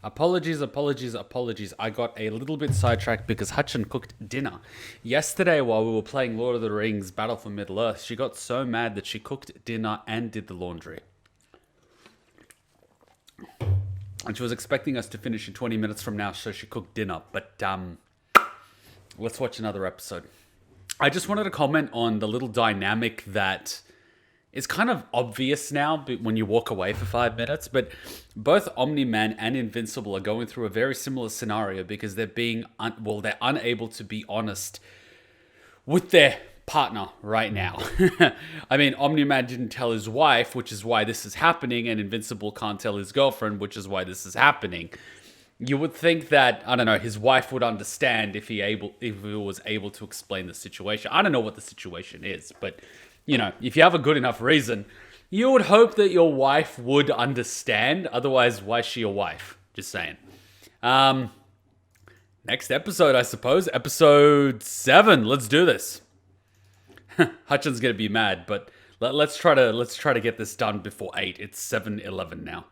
Apologies. I got a little bit sidetracked because Hutchin cooked dinner. Yesterday, while we were playing Lord of the Rings Battle for Middle-earth, she got so mad that she cooked dinner and did the laundry. And she was expecting us to finish in 20 minutes from now, so she cooked dinner. But let's watch another episode. I just wanted to comment on the little dynamic that is kind of obvious now when you walk away for 5 minutes. But both Omni-Man and Invincible are going through a very similar scenario because they're they're unable to be honest with their partner right now. I mean, Omni-Man didn't tell his wife, which is why this is happening, and Invincible can't tell his girlfriend, which is why this is happening. You would think that, I don't know, his wife would understand if he was able to explain the situation. I don't know what the situation is, but, you know, if you have a good enough reason, you would hope that your wife would understand. Otherwise, why is she your wife? Just saying. Next episode, I suppose. Episode 7. Let's do this. Hutchin's gonna be mad, but let's try to get this done before 8. It's 7:11 now.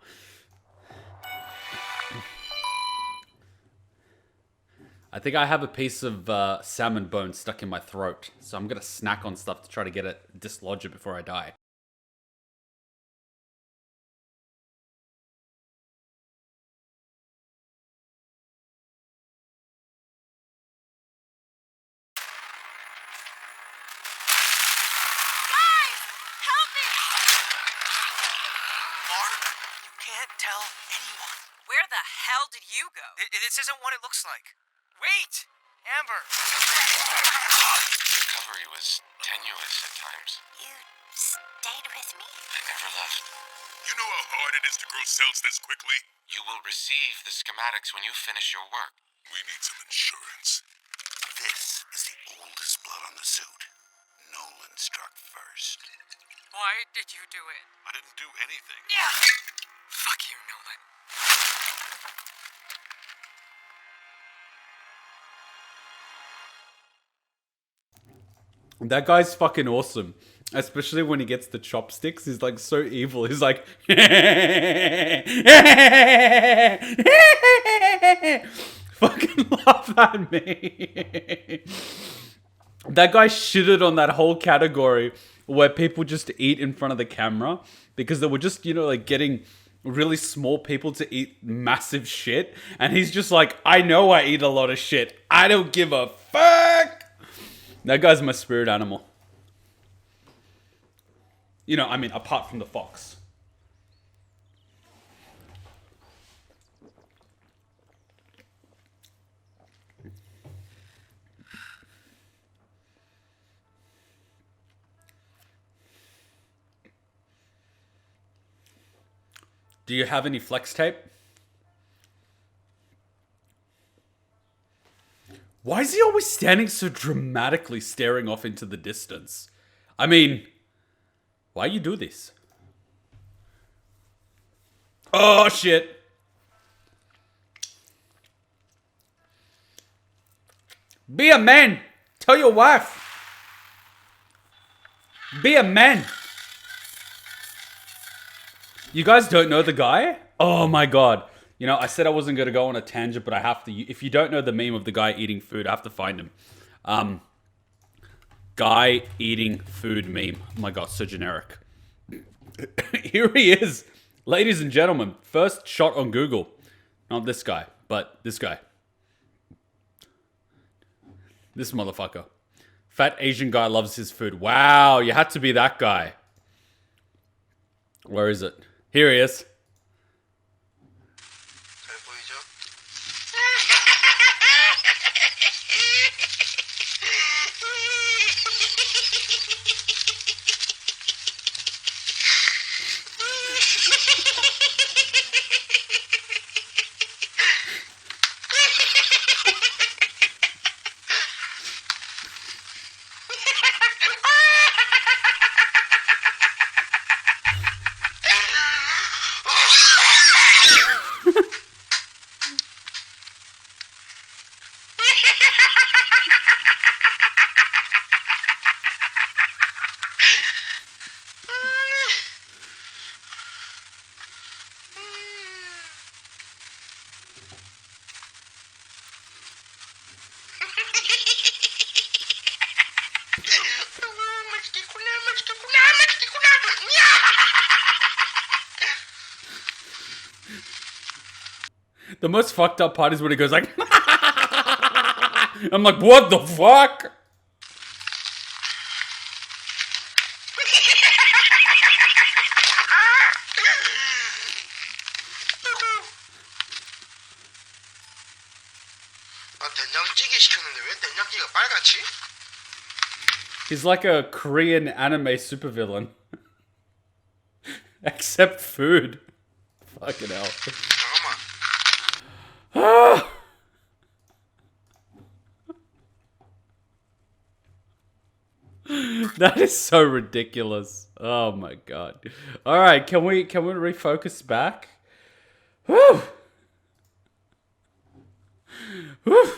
I think I have a piece of salmon bone stuck in my throat, so I'm gonna snack on stuff to try to get it dislodge it before I die. This isn't what it looks like. Wait! Amber! The recovery was tenuous at times. You stayed with me? I never left. You know how hard it is to grow cells this quickly? You will receive the schematics when you finish your work. We need some insurance. This is the oldest blood on the suit. Nolan struck first. Why did you do it? I didn't do anything. Yeah. Fuck you, Nolan. That guy's fucking awesome. Especially when he gets the chopsticks. He's like so evil. He's like... fucking laugh at me. That guy shitted on that whole category where people just eat in front of the camera. Because they were just, you know, like getting really small people to eat massive shit. And he's just like, I know I eat a lot of shit. I don't give a fuck. That guy's my spirit animal. You know, I mean, apart from the fox. Do you have any flex tape? Why is he always standing so dramatically staring off into the distance? I mean, why you do this? Oh, shit. Be a man. Tell your wife. Be a man. You guys don't know the guy? Oh my god. You know, I said I wasn't going to go on a tangent, but I have to. If you don't know the meme of the guy eating food, I have to find him. Guy eating food meme. Oh my god, so generic. Here he is. Ladies and gentlemen, first shot on Google. Not this guy, but this guy. This motherfucker. Fat Asian guy loves his food. Wow, you had to be that guy. Where is it? Here he is. The most fucked up part is when he goes like, I'm like, what the fuck? 된장찌개 시켰는데 왜 된장찌개가 빨갛지? He's like a Korean anime supervillain. Except food. Fucking hell. 잠깐만. That is so ridiculous. Oh my god. Alright, can we refocus back? Whew. Whew.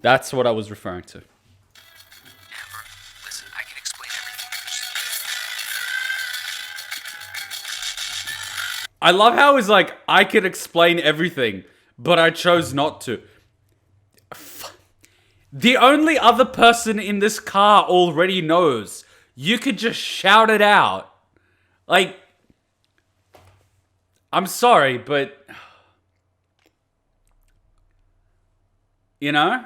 That's what I was referring to. Amber, listen, I can explain everything. I love how he's like, I can explain everything, but I chose not to. The only other person in this car already knows. You could just shout it out. Like, I'm sorry, but... You know?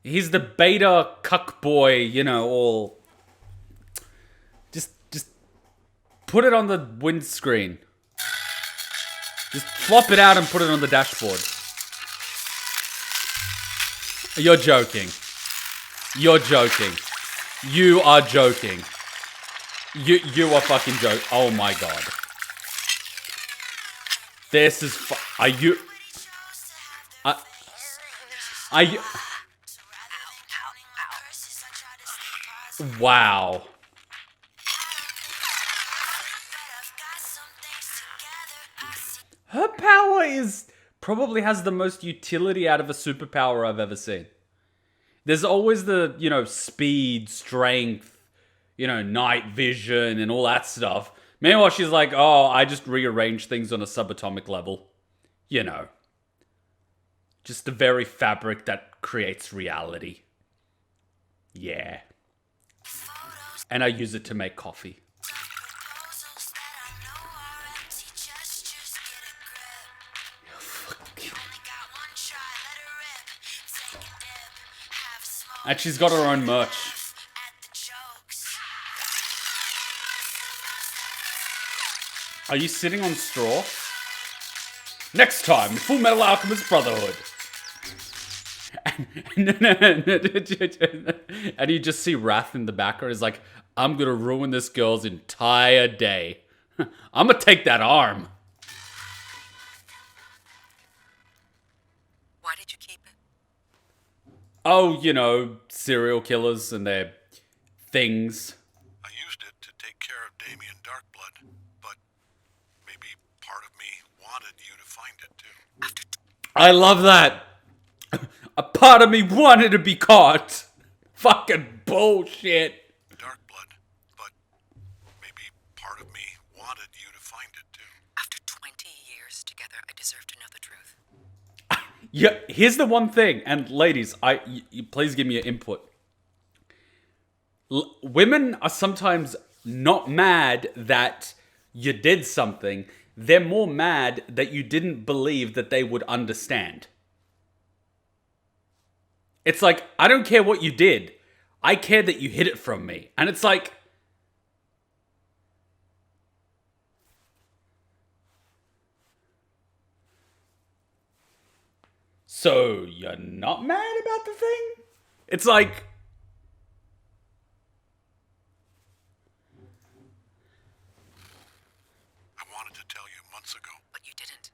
He's the beta cuck boy, you know, all... Just put it on the windscreen. Just flop it out and put it on the dashboard. You're joking. You're joking. You are joking. You are fucking joking. Oh my god. This is are you... Are you... Wow. Her power probably has the most utility out of a superpower I've ever seen. There's always the, you know, speed, strength, you know, night vision and all that stuff. Meanwhile, she's like, oh, I just rearrange things on a subatomic level. You know. Just the very fabric that creates reality. Yeah. And I use it to make coffee. And she's got her own merch. Are you sitting on straw? Next time, Full Metal Alchemist Brotherhood. And you just see Wrath in the background. He's like, I'm gonna ruin this girl's entire day. I'm gonna take that arm. Why did you keep it? Oh, you know, serial killers and their things. I used it to take care of Damien Darkblood, but maybe part of me wanted you to find it too. I love that. A part of me wanted to be caught. Fucking bullshit. Darkblood, but maybe part of me wanted you to find it too. After 20 years together, I deserve to know the truth. Yeah, here's the one thing, and ladies, please give me your input. Women are sometimes not mad that you did something. They're more mad that you didn't believe that they would understand. It's like, I don't care what you did. I care that you hid it from me. And it's like... So, you're not mad about the thing? It's like... I wanted to tell you months ago. But you didn't.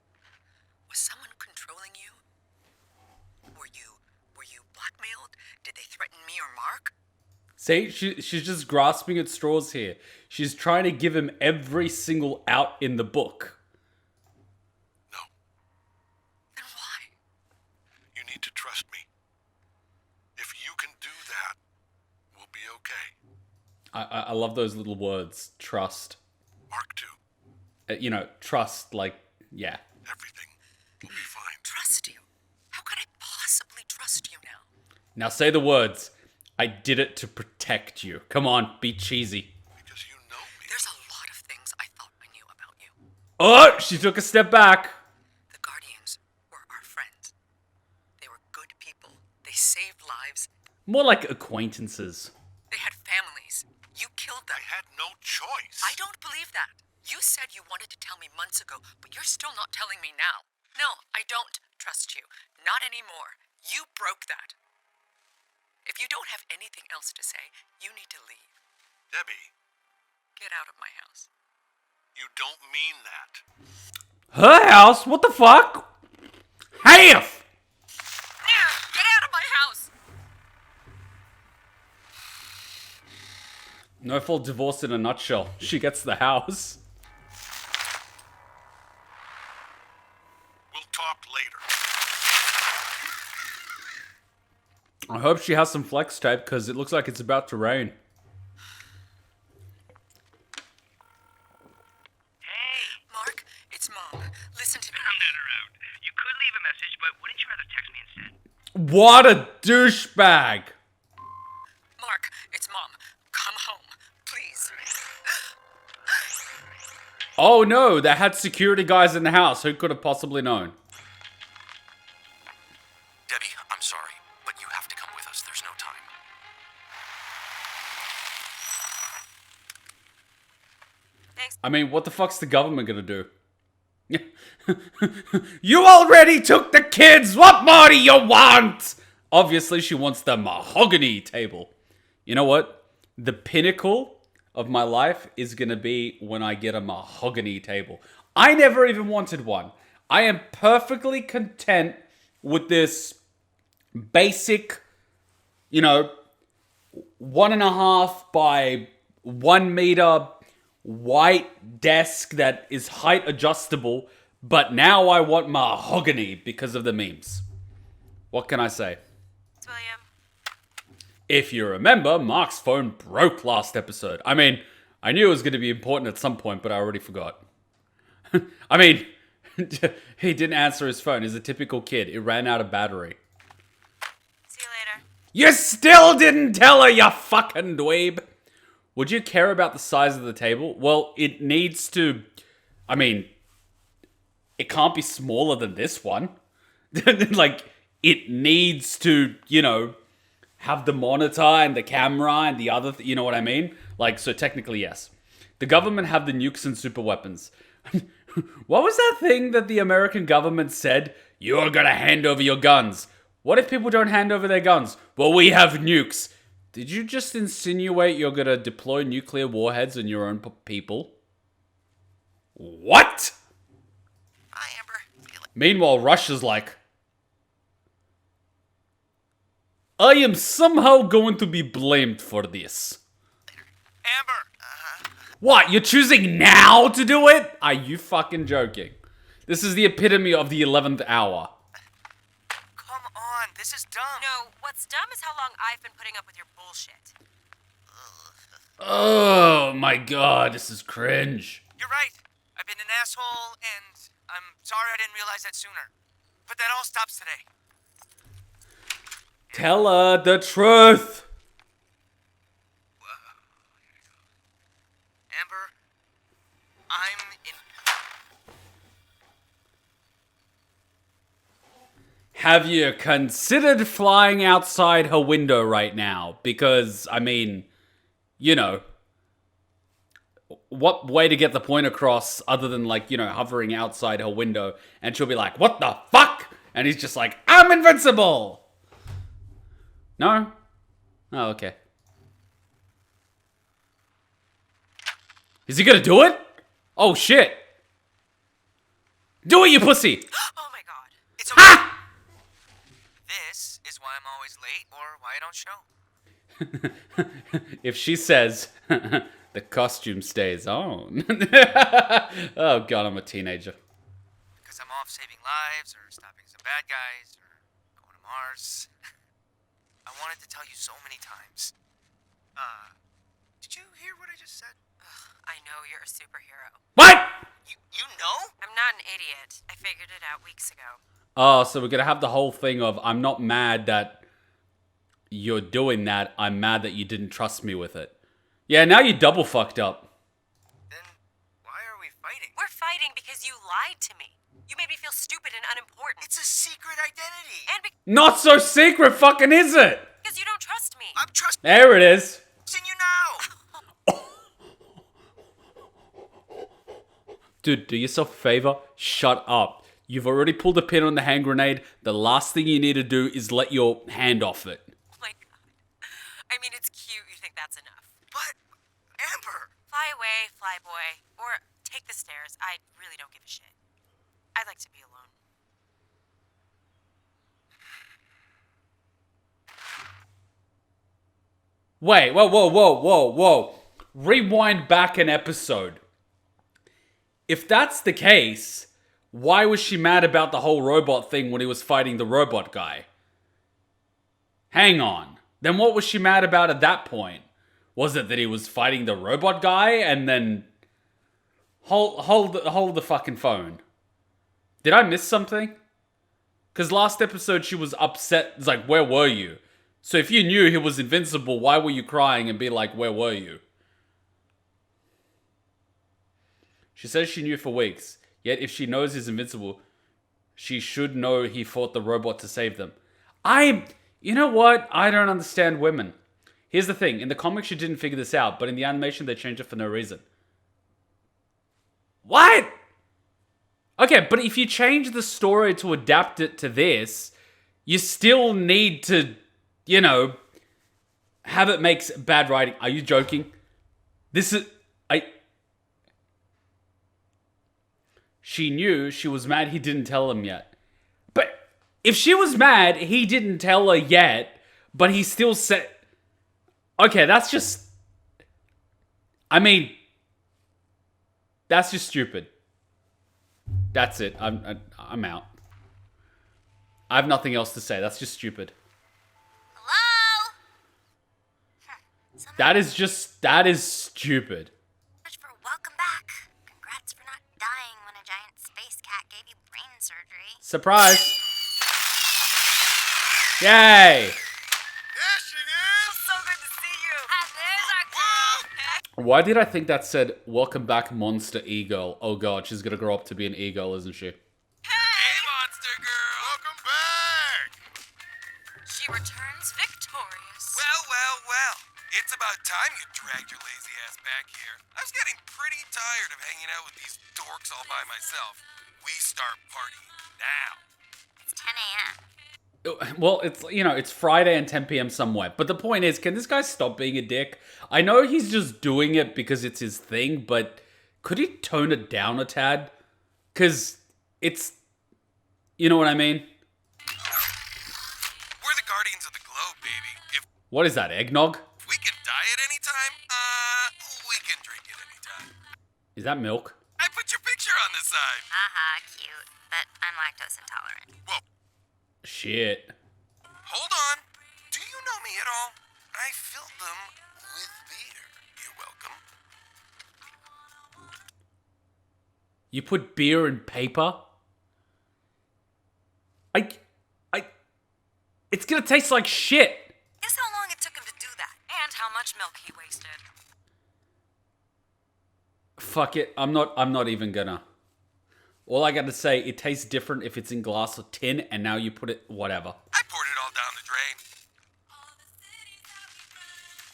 Was someone controlling you? Were you blackmailed? Did they threaten me or Mark? See, she's just grasping at straws here. She's trying to give him every single out in the book. No, Then why? you need to trust me. If you can do that, we'll be okay. I love those little words. Trust. Mark too. You know, trust, like, yeah. Everything will be fine. Trust you? How could I Now say the words. I did it to protect you. Come on, be cheesy. Because you know me. There's a lot of things I thought I knew about you. Oh, she took a step back. The Guardians were our friends. They were good people. They saved lives. More like acquaintances. They had families. You killed them. I had no choice. I don't believe that. You said you wanted to tell me months ago, but you're still not telling me now. No, I don't trust you. Not anymore. You broke that. If you don't have anything else to say, you need to leave. Debbie, Get out of my house. you don't mean that. Her house? What the fuck? Half! Get out of my house! No fault divorce in a nutshell. She gets the house. We'll talk later. I hope she has some flex tape because it looks like it's about to rain. Hey, Mark, it's Mom. Listen to me. I'm not around. You could leave a message, but wouldn't you rather text me instead? What a douchebag! Mark, it's Mom. Come home, please. Oh no, they had security guys in the house. Who could have possibly known? Debbie, I'm sorry, but you have to come with us. There's no time. Thanks. I mean, what the fuck's the government gonna do? You already took the kids! What more do you want? Obviously, she wants the mahogany table. You know what? The pinnacle of my life is gonna be when I get a mahogany table. I never even wanted one. I am perfectly content with this basic, 1.5 by 1 meter white desk that is height adjustable, but now I want mahogany because of the memes. What can I say? William. If you remember, Mark's phone broke last episode. I mean, I knew it was going to be important at some point, but I already forgot. I mean, he didn't answer his phone. He's a typical kid. It ran out of battery. See you later. You still didn't tell her, you fucking dweeb. Would you care about the size of the table? Well, it needs to... I mean, it can't be smaller than this one. Like, it needs to, have the monitor and the camera and the other... you know what I mean? Like, so technically, yes. The government have the nukes and super weapons. What was that thing that the American government said? You're gonna hand over your guns. What if people don't hand over their guns? Well, we have nukes. Did you just insinuate you're gonna deploy nuclear warheads on your own people? What? Hi, Amber. Meanwhile, Russia's like, I am somehow going to be blamed for this. Amber! What, you're choosing now to do it? Are you fucking joking? This is the epitome of the 11th hour. Come on, this is dumb. No, what's dumb is how long I've been putting up with your bullshit. Oh my god, this is cringe. You're right. I've been an asshole, and I'm sorry I didn't realize that sooner. But that all stops today. Tell her the truth. Amber, I'm in... Have you considered flying outside her window right now? Because, I mean, what way to get the point across other than, like, hovering outside her window, and she'll be like, what the fuck? And he's just like, I'm invincible! No? Oh, okay. Is he gonna do it? Oh, shit. Do it, you pussy! Oh my god. It's okay. Ha! This is why I'm always late, or why I don't show. If she says, the costume stays on. Oh, God, I'm a teenager. Because I'm off saving lives, or stopping some bad guys, or going to Mars. I wanted to tell you so many times. Did you hear what I just said? I know you're a superhero. What? You know? I'm not an idiot. I figured it out weeks ago. Oh, so we're gonna have the whole thing of I'm not mad that you're doing that, I'm mad that you didn't trust me with it. Yeah, now you double fucked up. Then why are we fighting? We're fighting because you lied to me. You made me feel stupid and unimportant. It's a secret identity. And Not so secret fucking is it? because you don't trust me. I'm trusting There it is. you now. Dude, do yourself a favor. Shut up. You've already pulled a pin on the hand grenade. The last thing you need to do is let your hand off it. Oh my god. I mean, it's cute. You think that's enough. But Amber. Fly away, fly boy. Or take the stairs. I really don't give a shit. I'd like to be alone. Wait, whoa. Rewind back an episode. If that's the case, why was she mad about the whole robot thing when he was fighting the robot guy? Hang on. Then what was she mad about at that point? Was it that he was fighting the robot guy and then... Hold the fucking phone. Did I miss something? Because last episode she was upset. It's like, where were you? So if you knew he was invincible, why were you crying and be like, where were you? She says she knew for weeks. Yet if she knows he's invincible, she should know he fought the robot to save them. You know what? I don't understand women. Here's the thing. In the comics, she didn't figure this out. But in the animation, they changed it for no reason. What? Okay, but if you change the story to adapt it to this, you still need to, have it makes bad writing. Are you joking? She knew she was mad he didn't tell him yet. But if she was mad he didn't tell her yet, but he still said... Okay, that's just... that's just stupid. That's it. I'm out. I have nothing else to say. That's just stupid. Hello? That is stupid. Much for welcome back. Congrats for not dying when a giant space cat gave you brain surgery. Surprise. Yay. There she is! So good to see you. There's our girl. Why did I think that said, welcome back, monster e-girl? Oh god, she's gonna grow up to be an e-girl, isn't she? Hey, monster girl. Welcome back! She returns victorious. Well. It's about time you dragged your lazy ass back here. I was getting pretty tired of hanging out with these dorks all by myself. We start partying now. It's 10 a.m. Well, it's Friday and 10 p.m. somewhere. But the point is, can this guy stop being a dick? I know he's just doing it because it's his thing, but could he tone it down a tad? Because it's... You know what I mean? We're the guardians of the globe, baby. If What is that, eggnog? we can die at any time, we can drink at any time. Is that milk? I put your picture on the side. Cute. But I'm lactose intolerant. Whoa, Shit. hold on. Do you know me at all? I filled them with beer. You're welcome. You put beer in paper? It's gonna taste like shit. Guess how long it took him to do that. And how much milk he wasted. Fuck it. I'm not even gonna. All I gotta say, it tastes different if it's in glass or tin, and now you put it, whatever. I poured it all down the drain.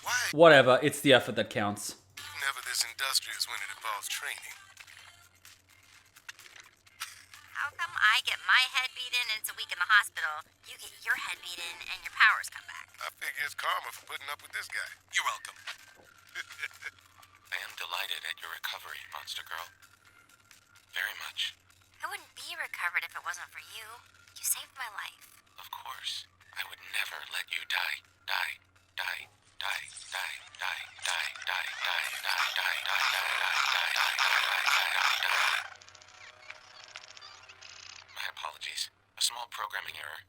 Why Whatever, it's the effort that counts. are you never this industrious when it involves training? How come I get my head beaten and it's a week in the hospital, you get your head beaten and your powers come back? I figure it's karma for putting up with this guy. You're welcome. I am delighted at your recovery, Monster Girl. Very much. I wouldn't be recovered if it wasn't for you. You saved my life. Of course. I would never let you die. Die. Die. Die. Die. Die. Die. Die. Die. Die. Die. Die. Die. My apologies. A small programming error.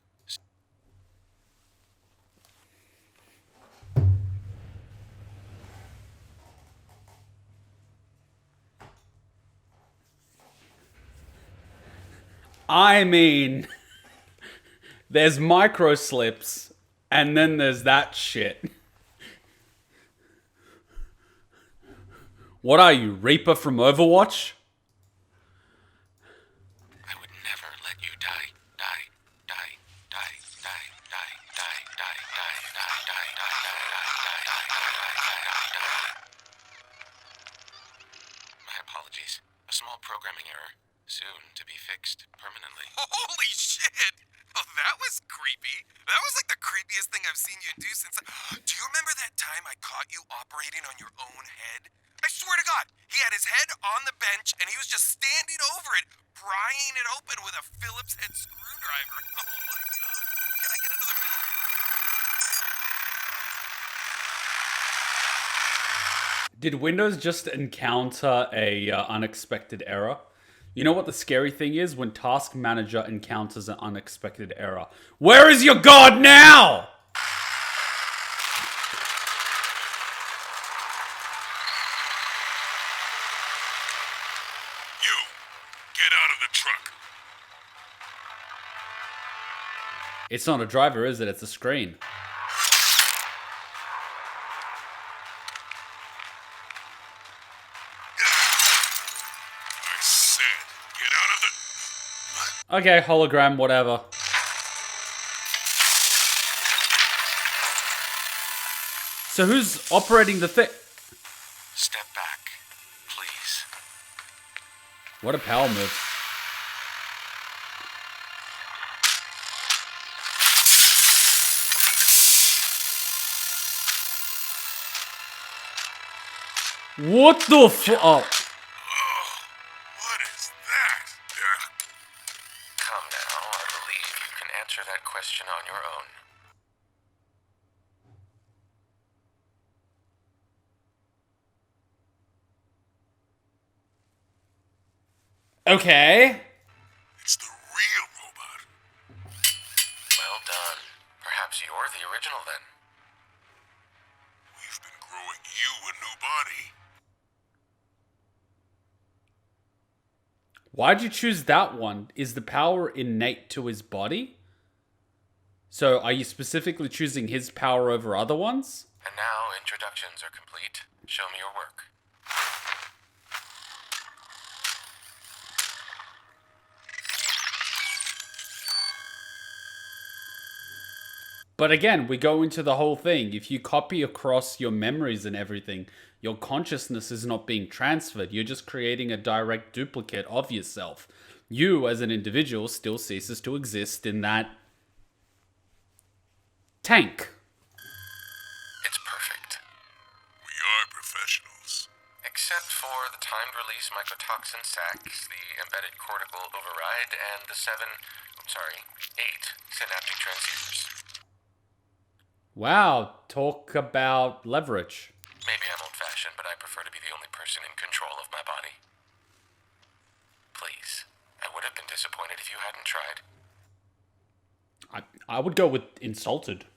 I mean, there's micro slips And then there's that shit. What are you, Reaper from Overwatch? I would never let you die. Die. Die. Die. Die. Die. Die. Die. Die. Die. Die. Die. My apologies. A small programming error. Soon to be fixed permanently. Holy shit! Oh, that was creepy. That was like the creepiest thing I've seen you do since... Do you remember that time I caught you operating on your own head? I swear to God, he had his head on the bench and he was just standing over it, prying it open with a Phillips head screwdriver. Oh my God. Can I get another minute? Did Windows just encounter a unexpected error? You know what the scary thing is? When Task Manager encounters an unexpected error. Where is your god now? You, get out of the truck. It's not a driver, is it? It's a screen. I said, get out of the... Okay, hologram, whatever. So who's operating the thing? Step back, please. What a power move. What the fu- Oh. What is that? Come now, I believe you can answer that question on your own. Okay. It's the real robot. Well done. Perhaps you're the original then. We've been growing you a new body. Why'd you choose that one? Is the power innate to his body? So are you specifically choosing his power over other ones? And now introductions are complete. Show me your work. But again, we go into the whole thing. If you copy across your memories and everything, your consciousness is not being transferred. You're just creating a direct duplicate of yourself. You, as an individual, still ceases to exist in that tank. It's perfect. We are professionals. Except for the timed release mycotoxin sacs, the embedded cortical override, and the 8 synaptic transceivers. Wow, talk about leverage. Maybe I'm old-fashioned, but I prefer to be the only person in control of my body. Please, I would have been disappointed if you hadn't tried. I would go with insulted.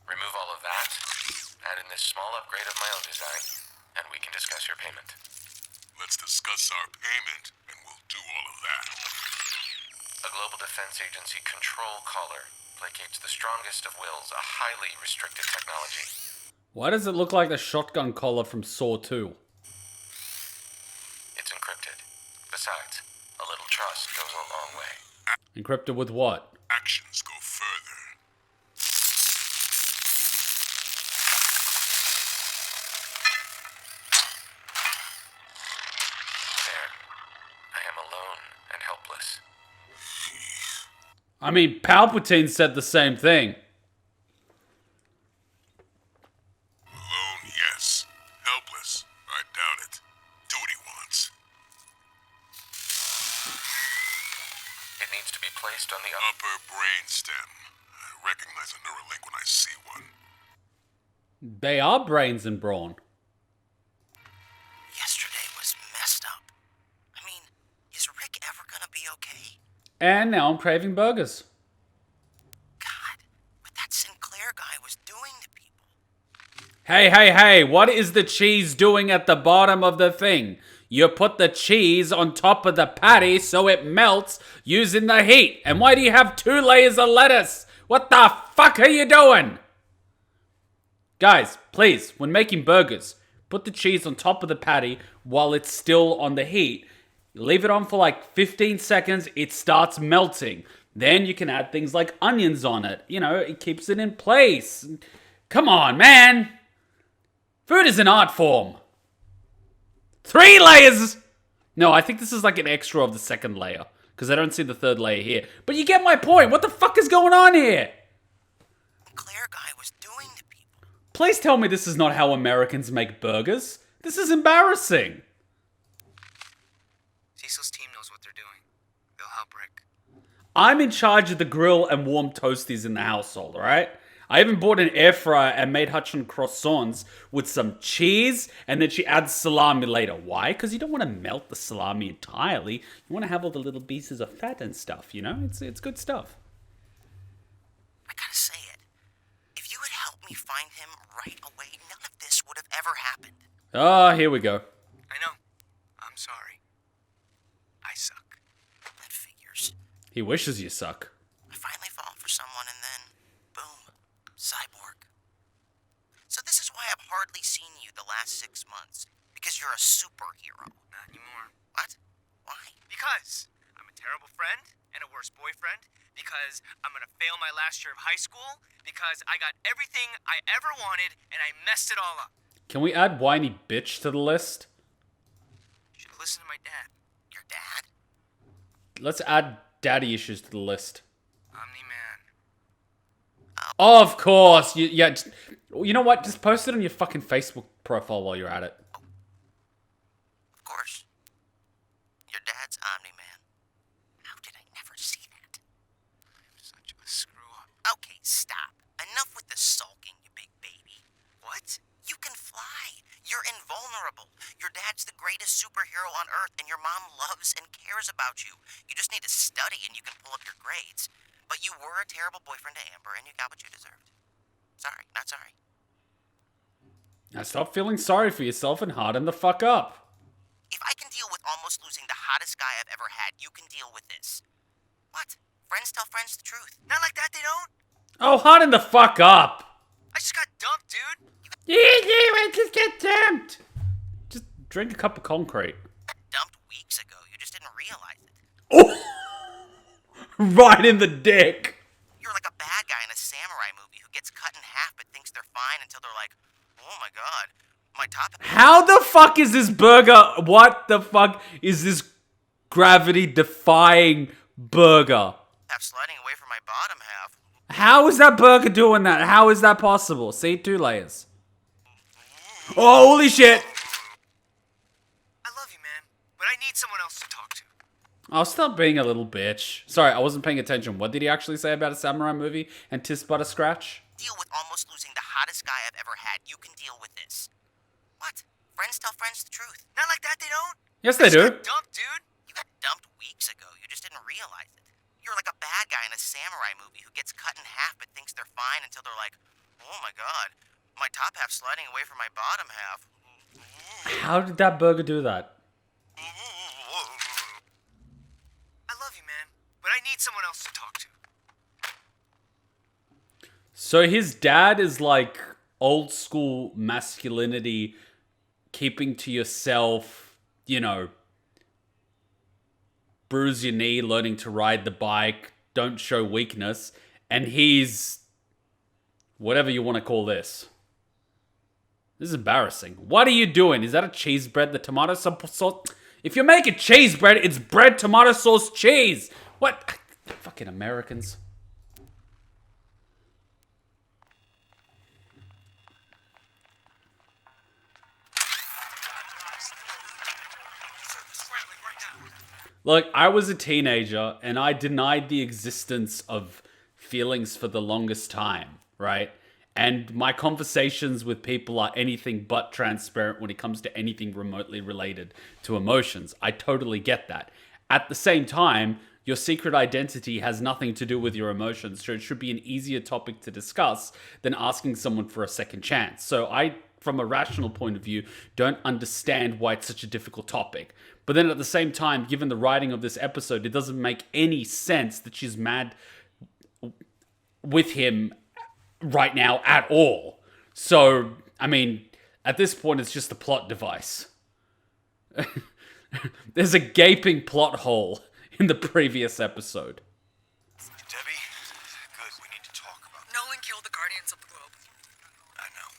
Remove all of that, add in this small upgrade of my own design, and we can discuss your payment. Let's discuss our payment, and we'll do all of that. A Global Defense Agency control collar placates the strongest of wills, a highly restricted technology. Why does it look like the shotgun collar from Saw 2? It's encrypted. Besides, a little trust goes a long way. Encrypted with what? Actions go further. There. I am alone and helpless. I mean, Palpatine said the same thing. Alone, yes. Helpless, I doubt it. Do what he wants. It needs to be placed on the Upper brainstem. I recognize a Neuralink when I see one. They are brains and brawn. Yesterday was messed up. I mean, is Rick ever gonna be okay? And now I'm craving burgers. God, what that Sinclair guy was doing to people. Hey, what is the cheese doing at the bottom of the thing? You put the cheese on top of the patty so it melts using the heat. And why do you have 2 layers of lettuce? What the fuck are you doing? Guys, please, when making burgers, put the cheese on top of the patty while it's still on the heat. Leave it on for like 15 seconds, it starts melting. Then you can add things like onions on it. You know, it keeps it in place. Come on, man. Food is an art form. 3 layers! No, I think this is like an extra of the second layer. Because I don't see the third layer here. But you get my point. What the fuck is going on here? Claire guy was doing to people. Please tell me this is not how Americans make burgers. This is embarrassing. Cecil's team knows what they're doing. They'll help Rick. I'm in charge of the grill and warm toasties in the household, alright? I even bought an air fryer and made Hutchin croissants with some cheese, and then she adds salami later. Why? Because you don't want to melt the salami entirely. You want to have all the little pieces of fat and stuff, you know? It's good stuff. I gotta say it. If you had helped me find him right away, none of this would have ever happened. Ah, here we go. I know. I'm sorry. I suck. That figures. He wishes you suck. I finally fall for someone and then, boom, cyborg. So this is why I've hardly seen you the last 6 months. Because you're a superhero. Not anymore. What? Why? Because I'm a terrible friend and a worse boyfriend. Because I'm gonna fail my last year of high school. Because I got everything I ever wanted and I messed it all up. Can we add whiny bitch to the list? Should listen to my dad. Your dad? Let's add daddy issues to the list. Omni man. Of course. You know what? Just post it on your fucking Facebook profile while you're at it. Of course. Your dad's Omni-Man. How did I never see that? I'm such a screw up. Okay, stop. Enough with the sulking, you big baby. What? You can fly. You're invulnerable. Your dad's the greatest superhero on Earth, and your mom loves and cares about you. You just need to study, and you can pull up your grades. But you were a terrible boyfriend to Amber, and you got what you deserved. Sorry, not sorry. Now stop feeling sorry for yourself and harden the fuck up. If I can deal with almost losing the hottest guy I've ever had, you can deal with this. What? Friends tell friends the truth. Not like that, they don't. Oh, harden the fuck up. I just got dumped, dude. Yeah, just get dumped. Just drink a cup of concrete. You got dumped weeks ago. You just didn't realize it. Oh! Right in the dick. You're like a bad guy in a samurai movie who gets cut in half but thinks they're fine until they're like, oh my god, my top... How the fuck is this burger? What the fuck is this gravity-defying burger? half sliding away from my bottom half. How is that burger doing that? How is that possible? See, 2 layers. Oh, holy shit. I love you, man, but I need someone else to talk to. I'll stop being a little bitch. Sorry, I wasn't paying attention. What did he actually say about a samurai movie and Tis But a Scratch? Deal with almost losing the hottest guy I've ever had. You can deal with this. What? Friends tell friends the truth. Not like that, they don't. Yes, they do. Got dumped, dude. You got dumped weeks ago. You just didn't realize it. You're like a bad guy in a samurai movie who gets cut in half but thinks they're fine until they're like, oh my god, my top half sliding away from my bottom half. How did that burger do that? I love you, man, but I need someone else to talk to. So his dad is like old school masculinity, keeping to yourself, you know, bruise your knee, learning to ride the bike, don't show weakness, and he's whatever you want to call this. This is embarrassing. What are you doing? Is that a cheese bread? The tomato sauce? If you make a cheese bread, it's bread, tomato sauce, cheese. What? Fucking Americans. Look, I was a teenager and I denied the existence of feelings for the longest time, right? And my conversations with people are anything but transparent when it comes to anything remotely related to emotions. I totally get that. At the same time, your secret identity has nothing to do with your emotions, so it should be an easier topic to discuss than asking someone for a second chance. So I, from a rational point of view, don't understand why it's such a difficult topic. But then at the same time, given the writing of this episode, it doesn't make any sense that she's mad with him right now at all. So, I mean, at this point, it's just a plot device. There's a gaping plot hole in the previous episode. Debbie, good, we need to talk about it. Nolan killed the Guardians of the Globe. I know.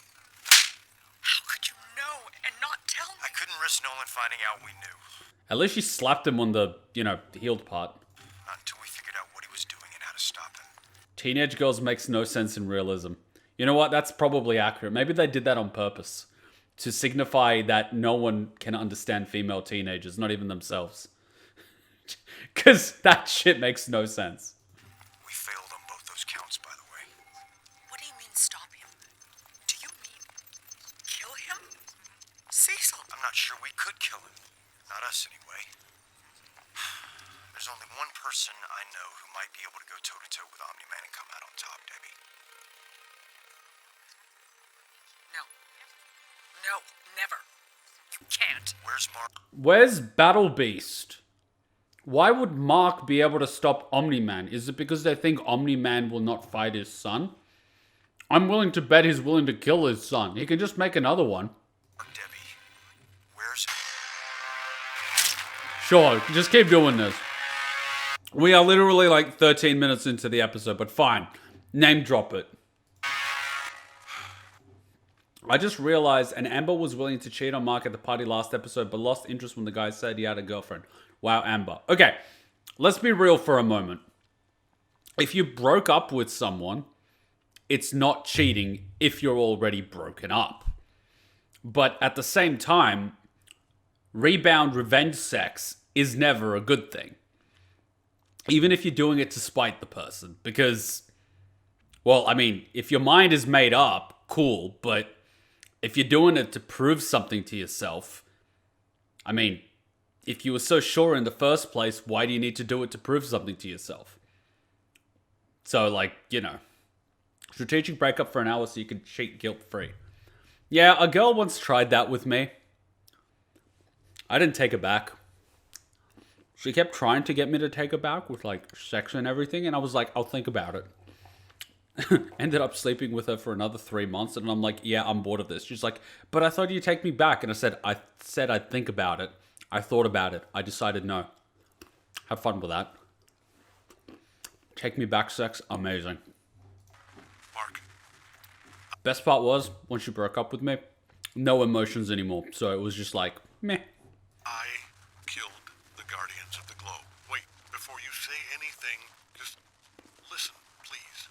How could you know and not tell me? I couldn't risk Nolan finding out we knew. At least she slapped him on the, healed part. Not until we figured out what he was doing and how to stop him. Teenage girls makes no sense in realism. You know what? That's probably accurate. Maybe they did that on purpose. To signify that no one can understand female teenagers, not even themselves. Because that shit makes no sense. We failed on both those counts, by the way. What do you mean stop him? Do you mean kill him? Cecil! I'm not sure we could kill him. Not us, anyway. There's only one person I know who might be able to go toe-to-toe with Omni-Man and come out on top, Debbie. No. No, never. You can't. Where's Mark? Where's Battle Beast? Why would Mark be able to stop Omni-Man? Is it because they think Omni-Man will not fight his son? I'm willing to bet he's willing to kill his son. He can just make another one. Debbie, where's... Sure, just keep doing this. We are literally like 13 minutes into the episode, but fine. Name drop it. I just realized an Amber was willing to cheat on Mark at the party last episode, but lost interest when the guy said he had a girlfriend. Wow, Amber. Okay, let's be real for a moment. If you broke up with someone, it's not cheating if you're already broken up. But at the same time, rebound revenge sex is never a good thing. Even if you're doing it to spite the person. Because, well, I mean, if your mind is made up, cool, but if you're doing it to prove something to yourself, I mean, if you were so sure in the first place, why do you need to do it to prove something to yourself? So, like, strategic breakup for an hour so you can cheat guilt-free. Yeah, a girl once tried that with me. I didn't take her back. She kept trying to get me to take her back with, like, sex and everything, and I was like, I'll think about it. Ended up sleeping with her for another 3 months, and I'm like, yeah, I'm bored of this. She's like, but I thought you'd take me back. And I said I'd think about it. I thought about it. I decided no. Have fun with that. Take me back sex, amazing. Mark, Best part was, when she broke up with me, no emotions anymore. So it was just like, meh. I killed the Guardians of the Globe. Wait, before you say anything, just listen, please.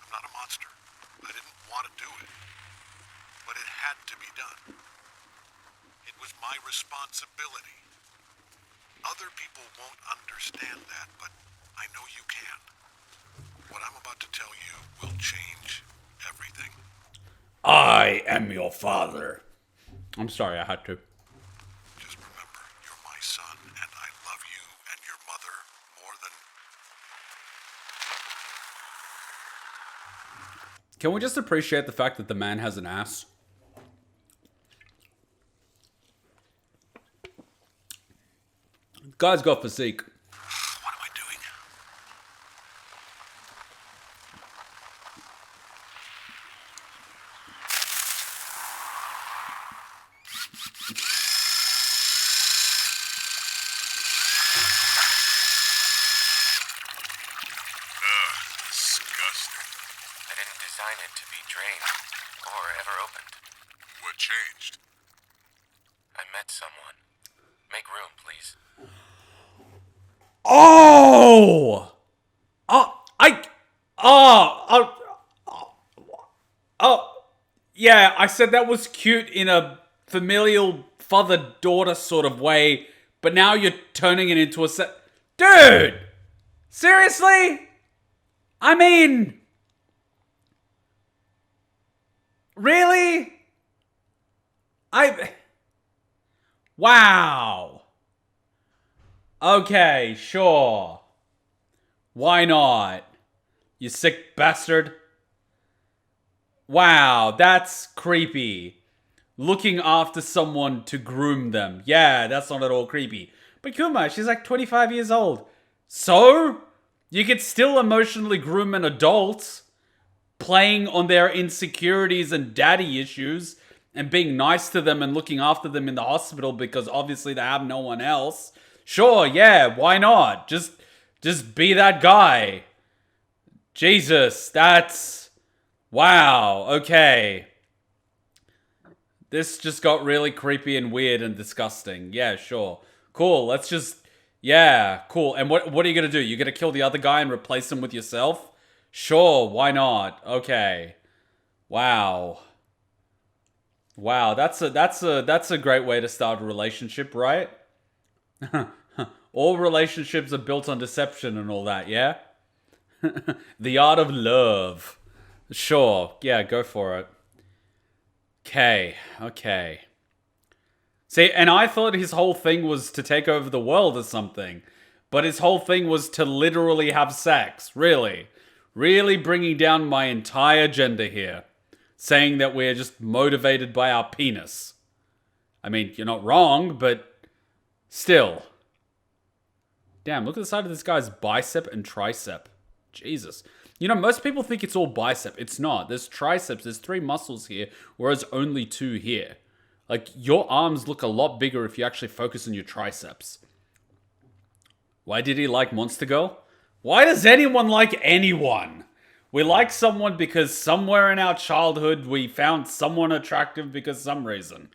I'm not a monster. I didn't want to do it. But it had to be done. It was my responsibility. Other people won't understand that, but I know you can. What I'm about to tell you will change everything. I am your father. I'm sorry, I had to. Just remember, you're my son, and I love you and your mother more than... Can we just appreciate the fact that the man has an ass? Guy's got physique. What am I doing? Disgusting. I didn't design it to be drained or ever opened. What changed? I met someone. Make room, please. Oh! Yeah, I said that was cute in a familial father-daughter sort of way, but now you're turning it into a Dude! Seriously? I mean... Really? Wow. Okay, sure. Why not? You sick bastard. Wow, that's creepy. Looking after someone to groom them. Yeah, that's not at all creepy. But Kuma, she's like 25 years old. So? You could still emotionally groom an adult. playing on their insecurities and daddy issues and being nice to them and looking after them in the hospital because obviously they have no one else. Sure, yeah, why not? Just be that guy. Jesus, that's... Wow, okay. This just got really creepy and weird and disgusting. Yeah, sure. Cool, let's just... Yeah, cool. And what are you gonna do? You're gonna kill the other guy and replace him with yourself? Sure, why not? Okay. Wow. Wow, that's a great way to start a relationship, right? All relationships are built on deception and all that, yeah? The art of love. Sure, yeah, go for it. Okay. See, and I thought his whole thing was to take over the world or something. But his whole thing was to literally have sex. Really. Really bringing down my entire gender here. Saying that we're just motivated by our penis. I mean, you're not wrong, but still. Damn, look at the side of this guy's bicep and tricep. Jesus. You know, most people think it's all bicep. It's not. There's triceps. There's 3 muscles here, whereas only 2 here. Like, your arms look a lot bigger if you actually focus on your triceps. Why did he like Monster Girl? Why does anyone like anyone? We like someone because somewhere in our childhood we found someone attractive because some reason.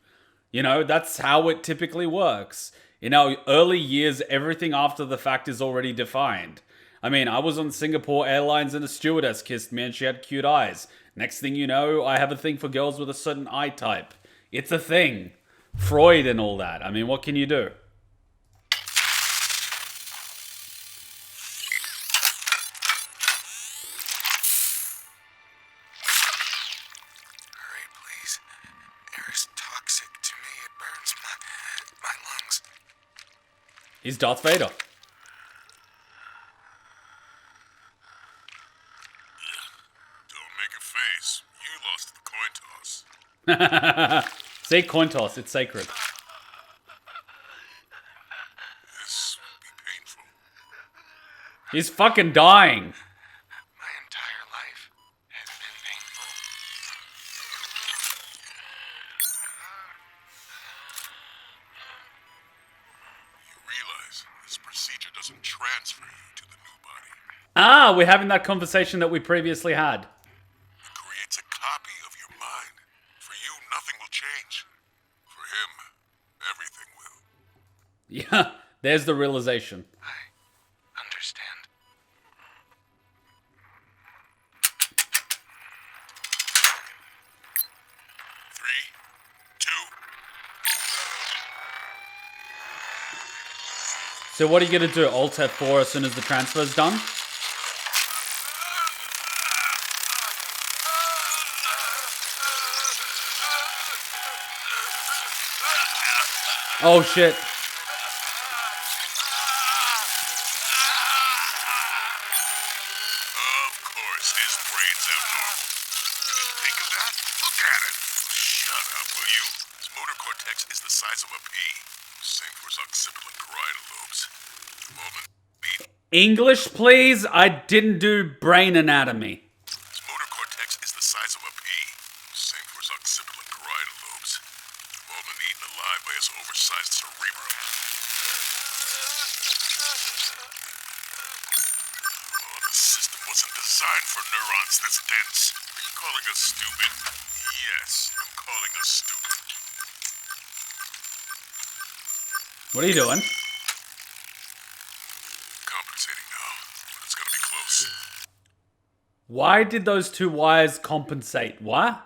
You know, that's how it typically works. In our early years, everything after the fact is already defined. I mean, I was on Singapore Airlines and a stewardess kissed me and she had cute eyes. Next thing you know, I have a thing for girls with a certain eye type. It's a thing. Freud and all that. I mean, what can you do? Hurry, please. Air is toxic to me. It burns my lungs. He's Darth Vader. Don't make a face. You lost the coin toss. Say coin toss, it's sacred. This will be painful. He's fucking dying. My entire life has been painful. You realize this procedure doesn't transfer you to the new body. Ah, we're having that conversation that we previously had. It creates a copy of your mind. For you, nothing will change. For him, everything will. Yeah, there's the realization. I understand. Three, two. So what are you going to do? Alt F4 as soon as the transfer's done? Oh shit. Of course, his brain's abnormal. Think of that? Look at it. Shut up, will you? His motor cortex is the size of a pea. Same for his occipital and parietal lobes. Moment. English, please? I didn't do brain anatomy. His motor cortex is the size of a pea. Same for his occipital and parietal lobes. They've all been eaten alive by his oversized cerebrum. Oh, the system wasn't designed for neurons this dense. Are you calling us stupid? Yes, I'm calling us stupid. What are you doing? Compensating now, but it's gonna be close. Why did those 2 wires compensate? What?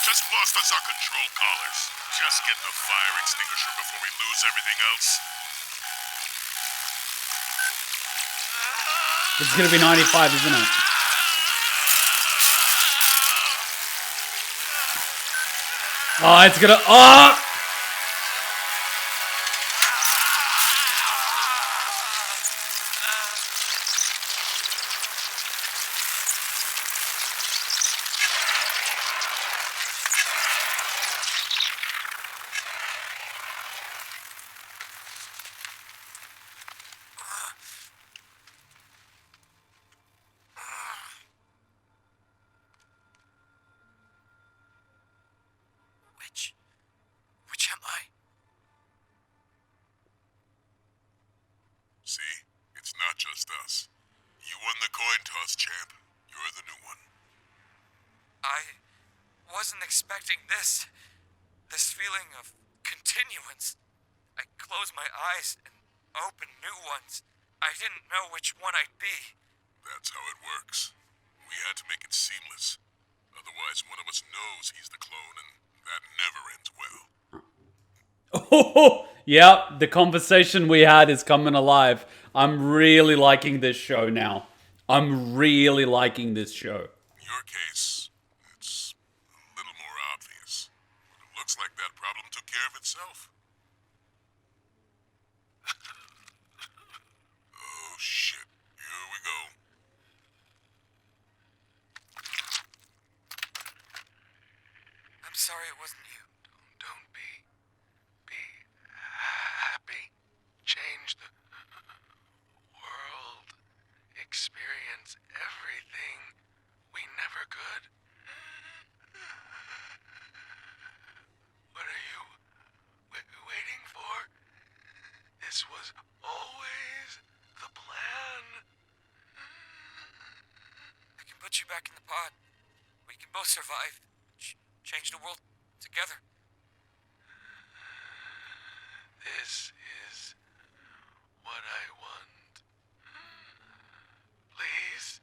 Just lost us our control collars. Just get the fire extinguisher before we lose everything else. It's gonna be 95, isn't it? Oh, it's gonna. Oh! Which am I? See? It's not just us. You won the coin toss, champ. You're the new one. I wasn't expecting this. This feeling of continuance. I closed my eyes and opened new ones. I didn't know which one I'd be. That's how it works. We had to make it seamless. Otherwise, one of us knows he's the clone, and that never ends well. Oh, yeah, the conversation we had is coming alive. I'm really liking this show now. I'm really liking this show. In your case, it's a little more obvious. But it looks like that problem took care of itself. Oh, shit. Here we go. I'm sorry it wasn't you. Don't be. Be happy. Change the world. Experience everything we never could. What are you waiting for? This was always the plan. I can put you back in the pod. We can both survive. Change the world together. This is what I want. Please?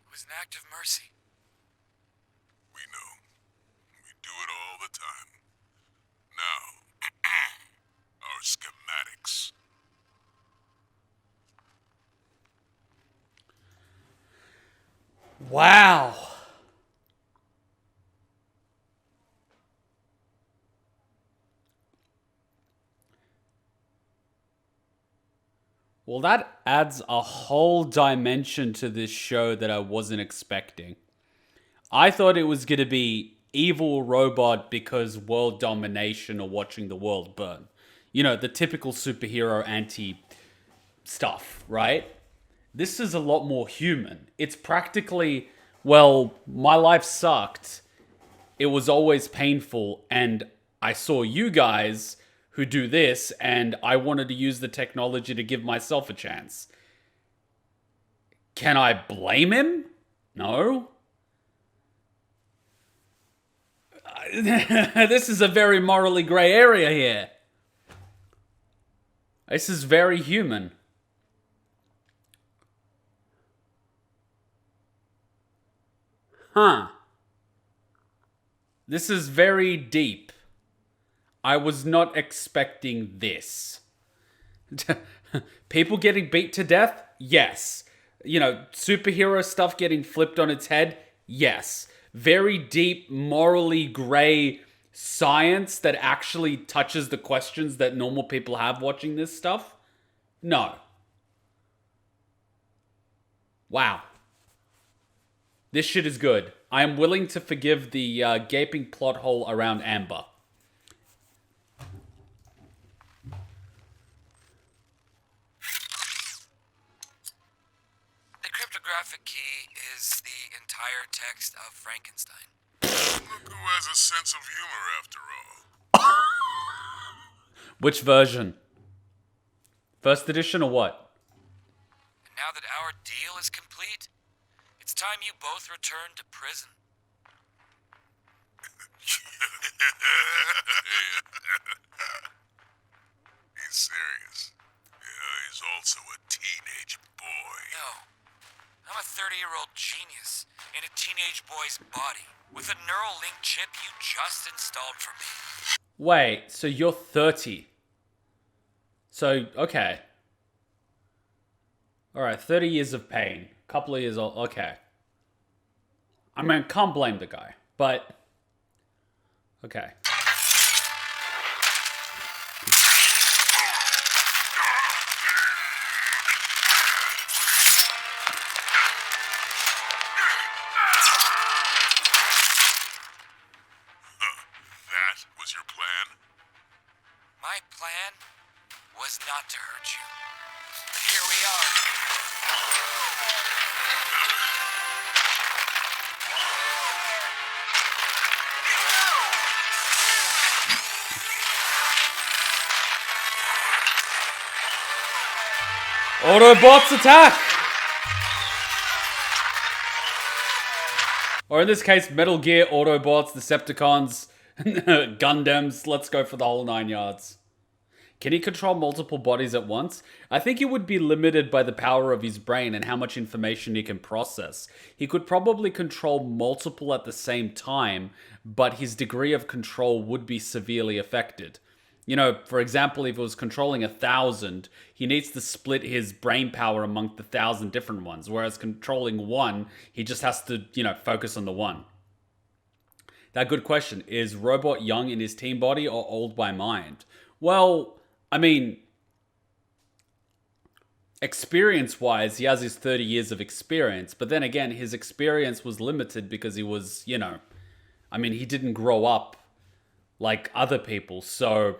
It was an act of mercy. We know. We do it all the time. Now, our schematics. Wow. Well, that adds a whole dimension to this show that I wasn't expecting. I thought it was going to be evil robot because world domination or watching the world burn. You know, the typical superhero anti stuff, right? This is a lot more human. It's practically, well, my life sucked. It was always painful, and I saw you guys who do this, and I wanted to use the technology to give myself a chance. Can I blame him? No. This is a very morally gray area here. This is very human. Huh. This is very deep. I was not expecting this. People getting beat to death? Yes. You know, superhero stuff getting flipped on its head? Yes. Very deep, morally gray science that actually touches the questions that normal people have watching this stuff? No. Wow. This shit is good. I am willing to forgive the gaping plot hole around Amber. The cryptographic key is the entire text of Frankenstein. Look who has a sense of humor after all. Which version? First edition or what? And now that our deal is complete, it's time you both return to prison. He's serious. Yeah, he's also a teenage boy. No, I'm a 30-year-old genius in a teenage boy's body. with a neural link chip you just installed for me. Wait, so you're 30. So, okay. Alright, 30 years of pain. Couple of years old. Okay. I mean, can't blame the guy, but... Okay. That was your plan? My plan was not to hurt you. Here we are. Autobots attack! Or in this case, Metal Gear, Autobots, Decepticons, Gundams. Let's go for the whole 9 yards. Can he control multiple bodies at once? I think he would be limited by the power of his brain and how much information he can process. He could probably control multiple at the same time, but his degree of control would be severely affected. You know, for example, if he was controlling 1,000, he needs to split his brain power among the 1,000 different ones, whereas controlling one, he just has to, focus on the one. That good question. Is Robot young in his teen body or old by mind? Well, I mean, experience-wise, he has his 30 years of experience, but then again, his experience was limited because he was, he didn't grow up like other people, so...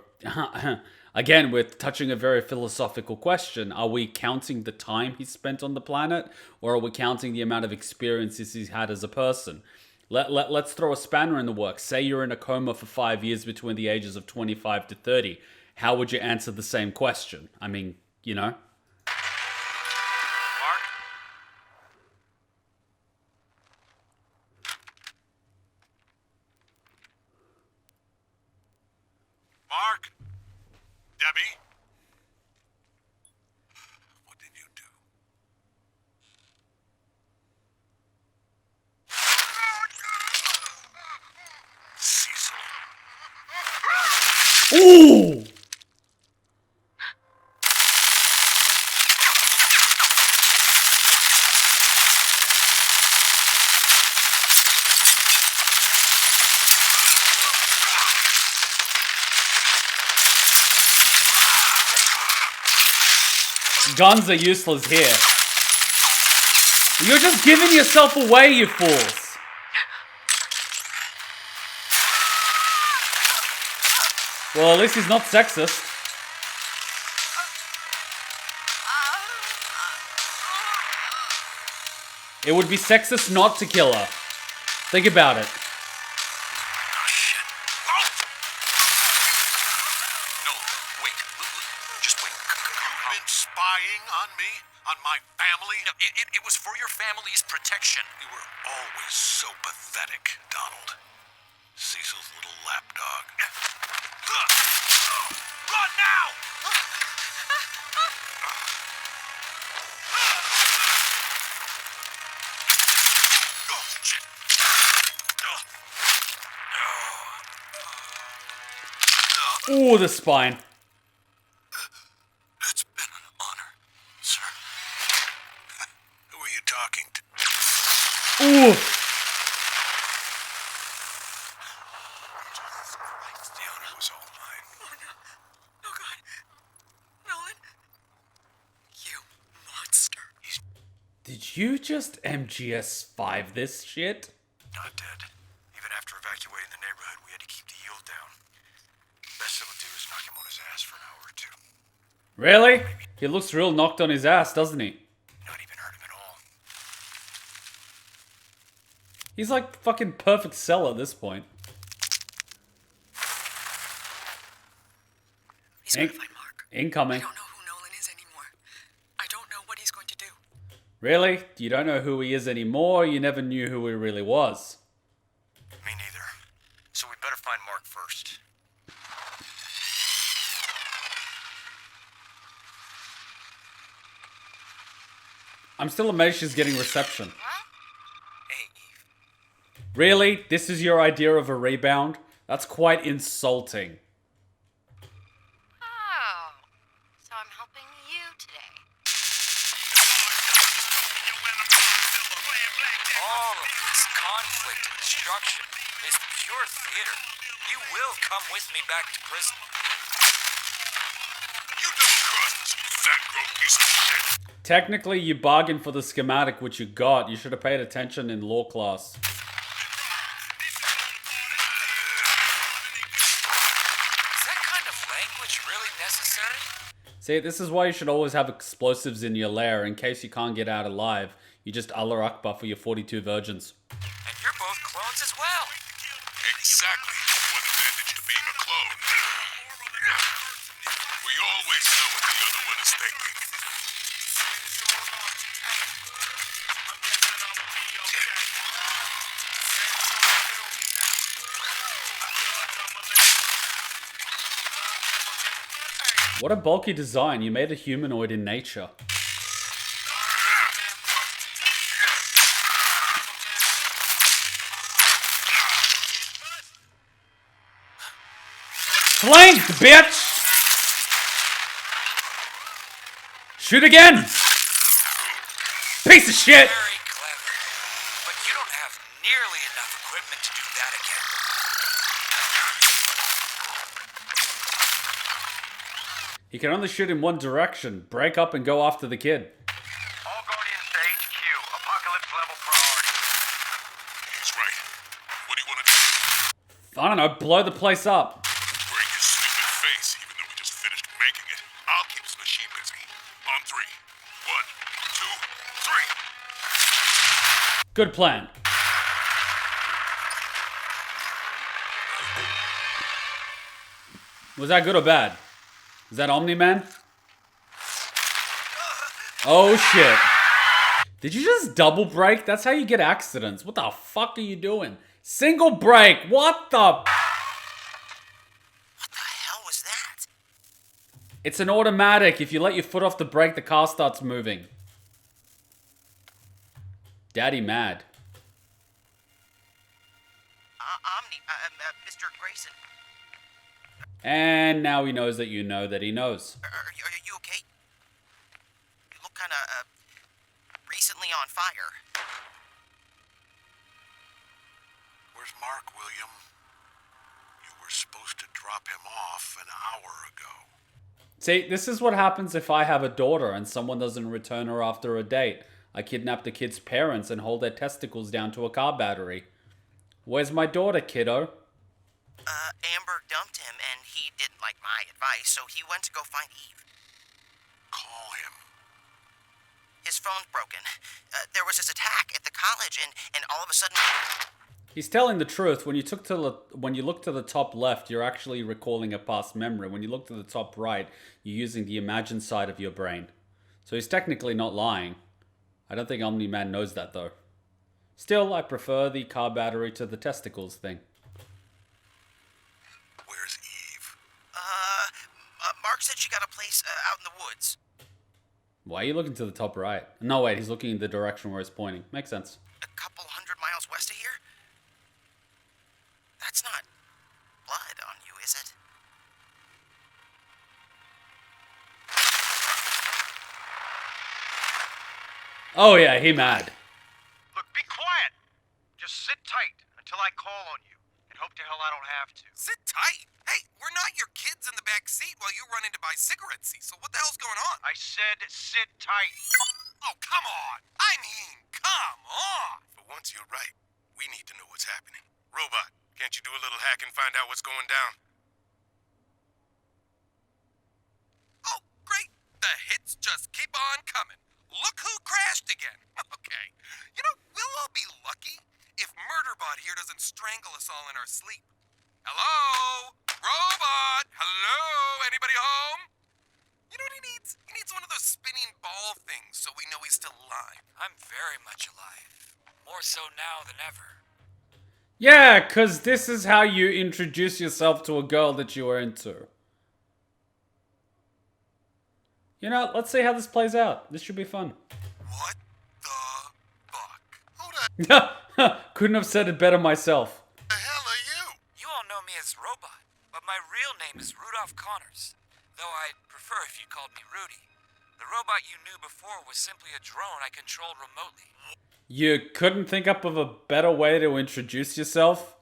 Again, we're touching a very philosophical question. Are we counting the time he spent on the planet, or are we counting the amount of experiences he's had as a person? Let's throw a spanner in the works. Say you're in a coma for 5 years between the ages of 25 to 30. How would you answer the same question? I mean, Mark? Mark? Debbie? What did you do? Cecil. ooh! Guns are useless here. You're just giving yourself away, you fools. Well, at least he's not sexist. It would be sexist not to kill her. Think about it. Oh, shit. No, wait. Just wait. You've been spying on me? On my family? No, it was for your family's protection. You were always so pathetic, Donald. Cecil's little lapdog. Run now! Oh, shit. Ooh, the spine. It's been an honor, sir. Who are you talking to? Ooh. The honor was all mine. Oh, God. Nolan? You monster. Did you just MGS5 this shit? Not dead. Even after evacuating the neighborhood, we had to keep the yield down. Best it'll do is knock him on his ass for an hour or two. Really? He looks real knocked on his ass, doesn't he? Not even hurt him at all. He's like fucking perfect Cell at this point. He's going to find Mark. I Incoming. don't know who Nolan is anymore. I don't know what he's going to do. Really? You don't know who he is anymore? You never knew who he really was. Me neither. So we better find Mark first. I'm still amazed she's getting reception. Hey, Eve. Really? This is your idea of a rebound? That's quite insulting. Oh, so I'm helping you today. All of this conflict and destruction is pure theater. You will come with me back to prison. You double-crossed us, you fat grown piece of shit. Technically, you bargained for the schematic, which you got. You should have paid attention in law class. Is that kind of language really necessary? See, this is why you should always have explosives in your lair in case you can't get out alive. You just Allah Akbar for your 42 virgins. And you're both clones as well. Exactly. One advantage to being a clone. We always know what the other one is thinking. What a bulky design. You made a humanoid in nature. Flanked, bitch! Shoot again! Piece of shit! Very clever. But you don't have nearly enough equipment to do that again. He can only shoot in one direction. Break up and go after the kid. All Guardians to HQ. Apocalypse level priority. He's right. What do you want to do? I don't know, blow the place up. Break his stupid face, even though we just finished making it. I'll keep his machine busy. On three. 1, 2, 3. Good plan. Was that good or bad? Is that Omni Man? Oh shit. Did you just double brake? That's how you get accidents. What the fuck are you doing? Single brake. What the? What the hell was that? It's an automatic. If you let your foot off the brake, the car starts moving. Daddy mad. Omni, Mr. Grayson, And now he knows that you know that he knows. are you okay? You look kind of, recently on fire. Where's Mark, William? You were supposed to drop him off an hour ago. See, this is what happens if I have a daughter and someone doesn't return her after a date. I kidnap the kid's parents and hold their testicles down to a car battery. Where's my daughter, kiddo? Amber dumped him, and he didn't like my advice, so he went to go find Eve. Call him. His phone's broken. There was this attack at the college, and all of a sudden... He's telling the truth. When you look to the top left, you're actually recalling a past memory. When you look to the top right, you're using the imagined side of your brain. So he's technically not lying. I don't think Omni-Man knows that, though. Still, I prefer the car battery to the testicles thing. Where's Eve? Mark said she got a place out in the woods. Why are you looking to the top right? No, wait, he's looking in the direction where he's pointing. Makes sense. A couple 100 miles west of here? That's not blood on you, is it? Oh yeah, he mad. Look, be quiet. Just sit tight until I call on you, and hope to hell I don't have to. Sit tight. Hey, we're not your kids in the back seat while you run in to buy cigarettes, Cecil. What the hell's going on? I said sit tight. Oh, come on. I mean, come on. For once, you're right. We need to know what's happening. Robot, can't you do a little hack and find out what's going down? Oh, great. The hits just keep on coming. Look who crashed again. Okay. You know, we'll all be lucky if Murderbot here doesn't strangle us all in our sleep. Hello? Robot? Hello? Anybody home? You know what he needs? He needs one of those spinning ball things so we know he's still alive. I'm very much alive. More so now than ever. Yeah, because this is how you introduce yourself to a girl that you are into. You know, let's see how this plays out. This should be fun. What the fuck? Hold on. Couldn't have said it better myself. The hell are you? You all know me as Robot, but my real name is Rudolph Connors. Though I'd prefer if you called me Rudy. The robot you knew before was simply a drone I controlled remotely. You couldn't think up of a better way to introduce yourself?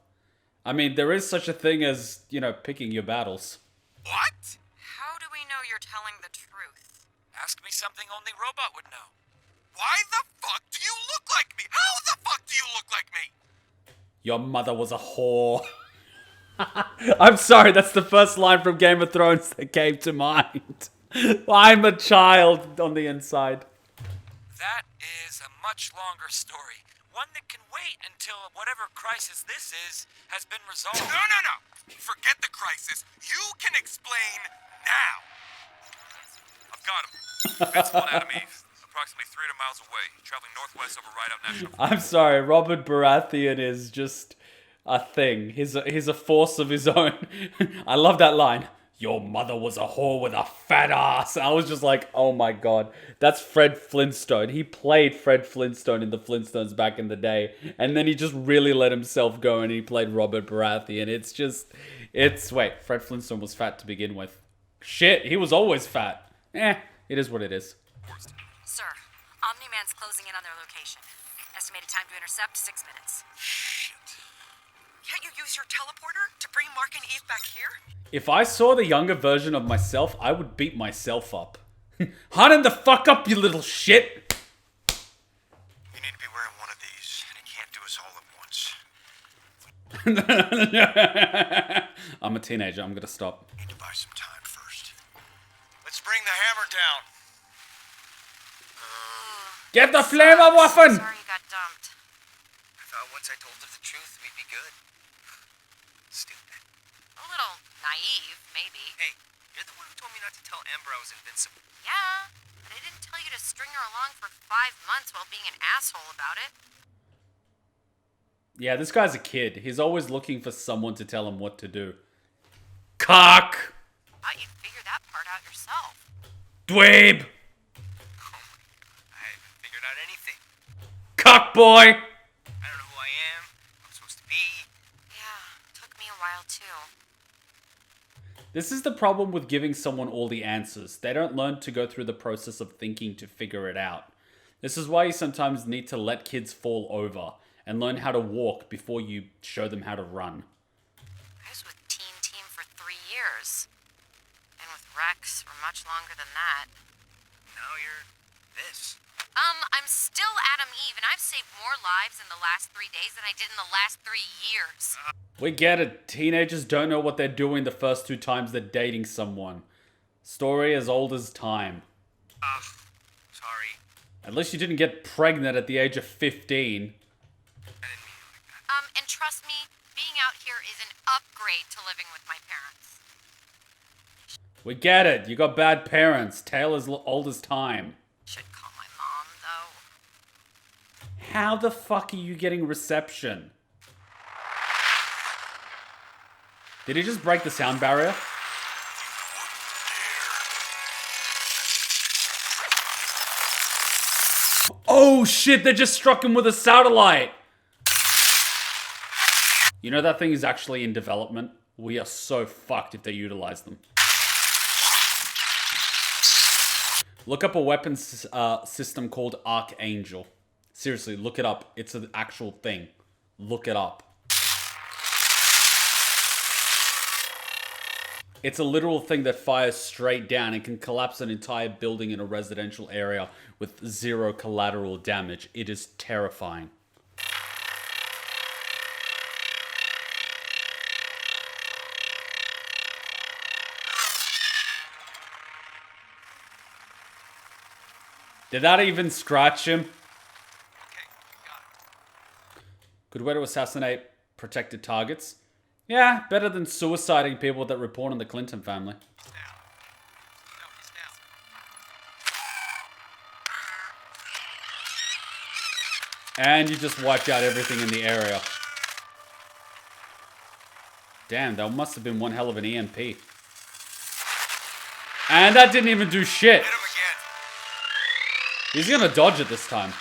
I mean, there is such a thing as, picking your battles. What? How do we know you're telling the truth? Ask me something only Robot would know. Why the fuck do you look like me? How the fuck do you look like me? Your mother was a whore. I'm sorry, that's the first line from Game of Thrones that came to mind. I'm a child on the inside. That is a much longer story. One that can wait until whatever crisis this is has been resolved. No. Forget the crisis. You can explain now. I've got him. Invincible anatomy, approximately 300 miles away, traveling northwest over Rideout National Forest. I'm sorry, Robert Baratheon is just a thing. He's a force of his own. I love that line. Your mother was a whore with a fat ass. I was just like, oh my god. That's Fred Flintstone. He played Fred Flintstone in the Flintstones back in the day. And then he just really let himself go and he played Robert Baratheon. Wait, Fred Flintstone was fat to begin with. Shit, he was always fat. It is what it is. Sir, Omni-Man's closing in on their location. Estimated time to intercept, 6 minutes. Can't you use your teleporter to bring Mark and Eve back here? If I saw the younger version of myself, I would beat myself up. Harden the fuck up, you little shit! You need to be wearing one of these, and it can't do us all at once. I'm a teenager, I'm gonna stop. Need to buy some time first. Let's bring the hammer down. Get the flavor waffen! Sorry you got dumped. I thought once I told her the truth, we'd be good. Stupid. A little naive, maybe. Hey, you're the one who told me not to tell Amber I was invincible. Yeah, but I didn't tell you to string her along for 5 months while being an asshole about it. Yeah, this guy's a kid. He's always looking for someone to tell him what to do. Cock! Thought you'd figure that part out yourself. Dweeb! I haven't figured out anything. Cock boy! I don't know who I am, who I'm supposed to be. Yeah, took me a while too. This is the problem with giving someone all the answers. They don't learn to go through the process of thinking to figure it out. This is why you sometimes need to let kids fall over and learn how to walk before you show them how to run. I was with Team for 3 years. And with Rex for much longer than that. Now you're this. I'm still Adam Eve, and I've saved more lives in the last 3 days than I did in the last 3 years. We get it. Teenagers don't know what they're doing the first 2 times they're dating someone. Story as old as time. Sorry. At least you didn't get pregnant at the age of 15. I didn't mean it like that. And trust me, being out here is an upgrade to living with my parents. We get it. You got bad parents. Tale as old as time. Should call my mom, though. How the fuck are you getting reception? Did he just break the sound barrier? Oh shit, they just struck him with a satellite! You know that thing is actually in development? We are so fucked if they utilize them. Look up a weapons system called Archangel. Seriously, look it up. It's an actual thing. Look it up. It's a literal thing that fires straight down and can collapse an entire building in a residential area with 0 collateral damage. It is terrifying. Did that even scratch him? Okay, got it. Good way to assassinate protected targets. Yeah, better than suiciding people that report on the Clinton family. He's down. No, he's down. And you just wiped out everything in the area. Damn, that must have been one hell of an EMP. And that didn't even do shit. Hit him again. He's gonna dodge it this time.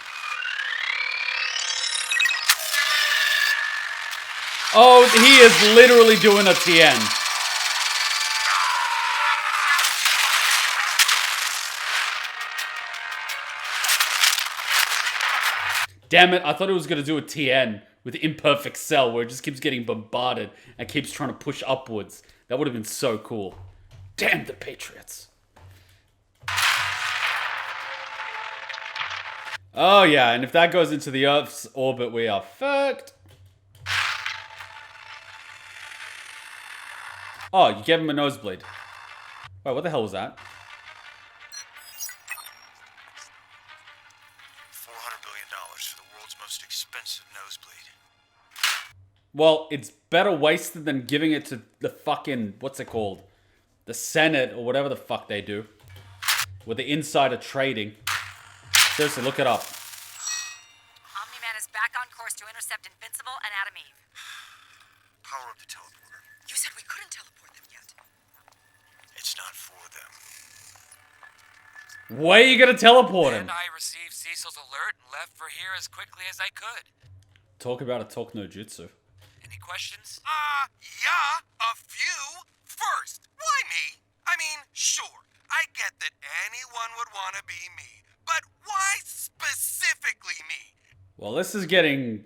Oh, he is literally doing a TN. Damn it, I thought it was going to do a TN with Imperfect Cell where it just keeps getting bombarded and keeps trying to push upwards. That would have been so cool. Damn the Patriots. Oh yeah, and if that goes into the Earth's orbit, we are fucked. Oh, you gave him a nosebleed. Wait, what the hell was that? $400 billion for the world's most expensive nosebleed. Well, it's better wasted than giving it to the fucking, what's it called? The Senate or whatever the fuck they do. With the insider trading. Seriously, look it up. Omni-Man is back on course to intercept Invincible and Adam Eve. Power up the teleporter. You said we couldn't teleport them yet. It's not for them. Where are you gonna teleport him? Then I received Cecil's alert and left for here as quickly as I could. Talk about a talk no jutsu. Any questions? Yeah, a few. First, why me? I mean, sure, I get that anyone would want to be me, but why specifically me? Well, this is getting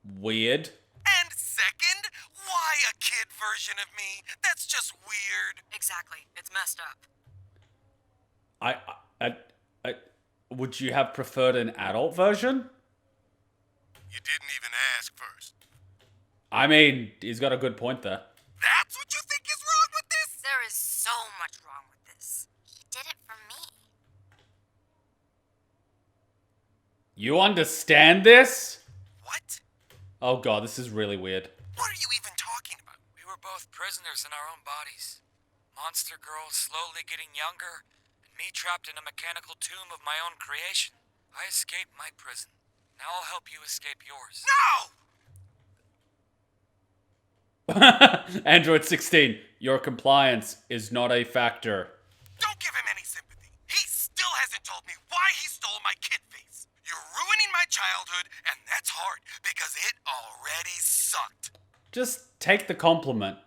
weird. And second, why a kid version of me? That's just weird. Exactly. It's messed up. Would you have preferred an adult version? You didn't even ask first. I mean, he's got a good point there. That's what you think is wrong with this? There is so much wrong with this. He did it for me. You understand this? What? Oh god, this is really weird. What are you even talking about? We were both prisoners in our own bodies. Monster Girl slowly getting younger, and me trapped in a mechanical tomb of my own creation. I escaped my prison. Now I'll help you escape yours. No! Android 16, your compliance is not a factor. Don't give him any sympathy. He still hasn't told me why he stole my kid face. You're ruining my childhood, and that's hard because it already sucked. Just take the compliment.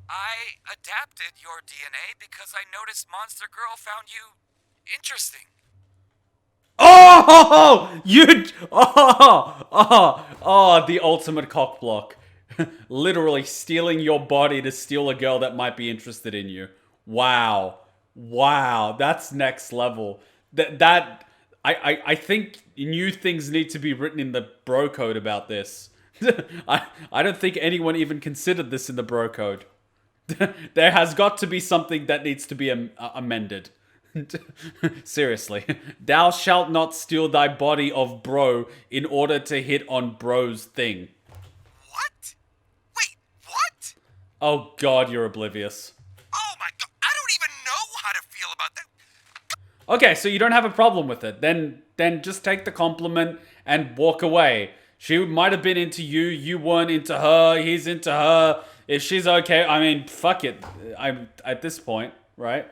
I adapted your DNA because I noticed Monster Girl found you interesting. Oh, the ultimate cock block. Literally stealing your body to steal a girl that might be interested in you. Wow, that's next level. I think new things need to be written in the bro code about this. I don't think anyone even considered this in the bro code. There has got to be something that needs to be amended. Seriously. Thou shalt not steal thy body of bro in order to hit on bro's thing. What? Wait, what? Oh god, you're oblivious. Oh my god, I don't even know how to feel about that. Okay, so you don't have a problem with it. Then just take the compliment and walk away. She might have been into you, you weren't into her, he's into her. If she's okay, I mean, fuck it. I'm at this point, right?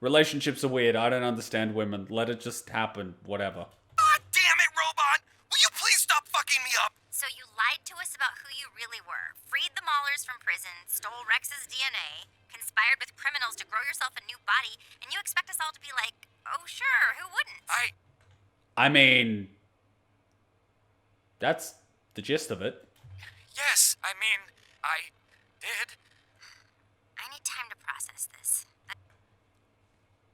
Relationships are weird. I don't understand women. Let it just happen. Whatever. Ah, damn it, robot! Will you please stop fucking me up? So you lied to us about who you really were, freed the Maulers from prison, stole Rex's DNA, conspired with criminals to grow yourself a new body, and you expect us all to be like, oh sure, who wouldn't? I mean, that's the gist of it. Yes, I mean, I did. I need time to process this.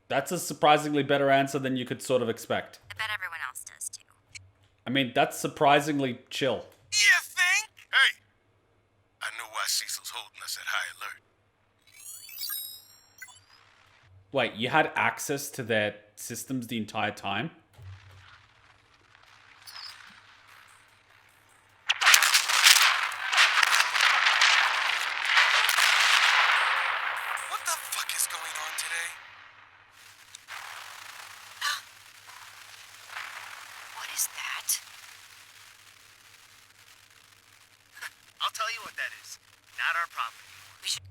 That's a surprisingly better answer than you could sort of expect. I bet everyone else does too. I mean, that's surprisingly chill. You think? Hey! I know why Cecil's holding us at high alert. Wait, you had access to their systems the entire time? What the fuck is going on today? What is that? I'll tell you what that is. Not our problem.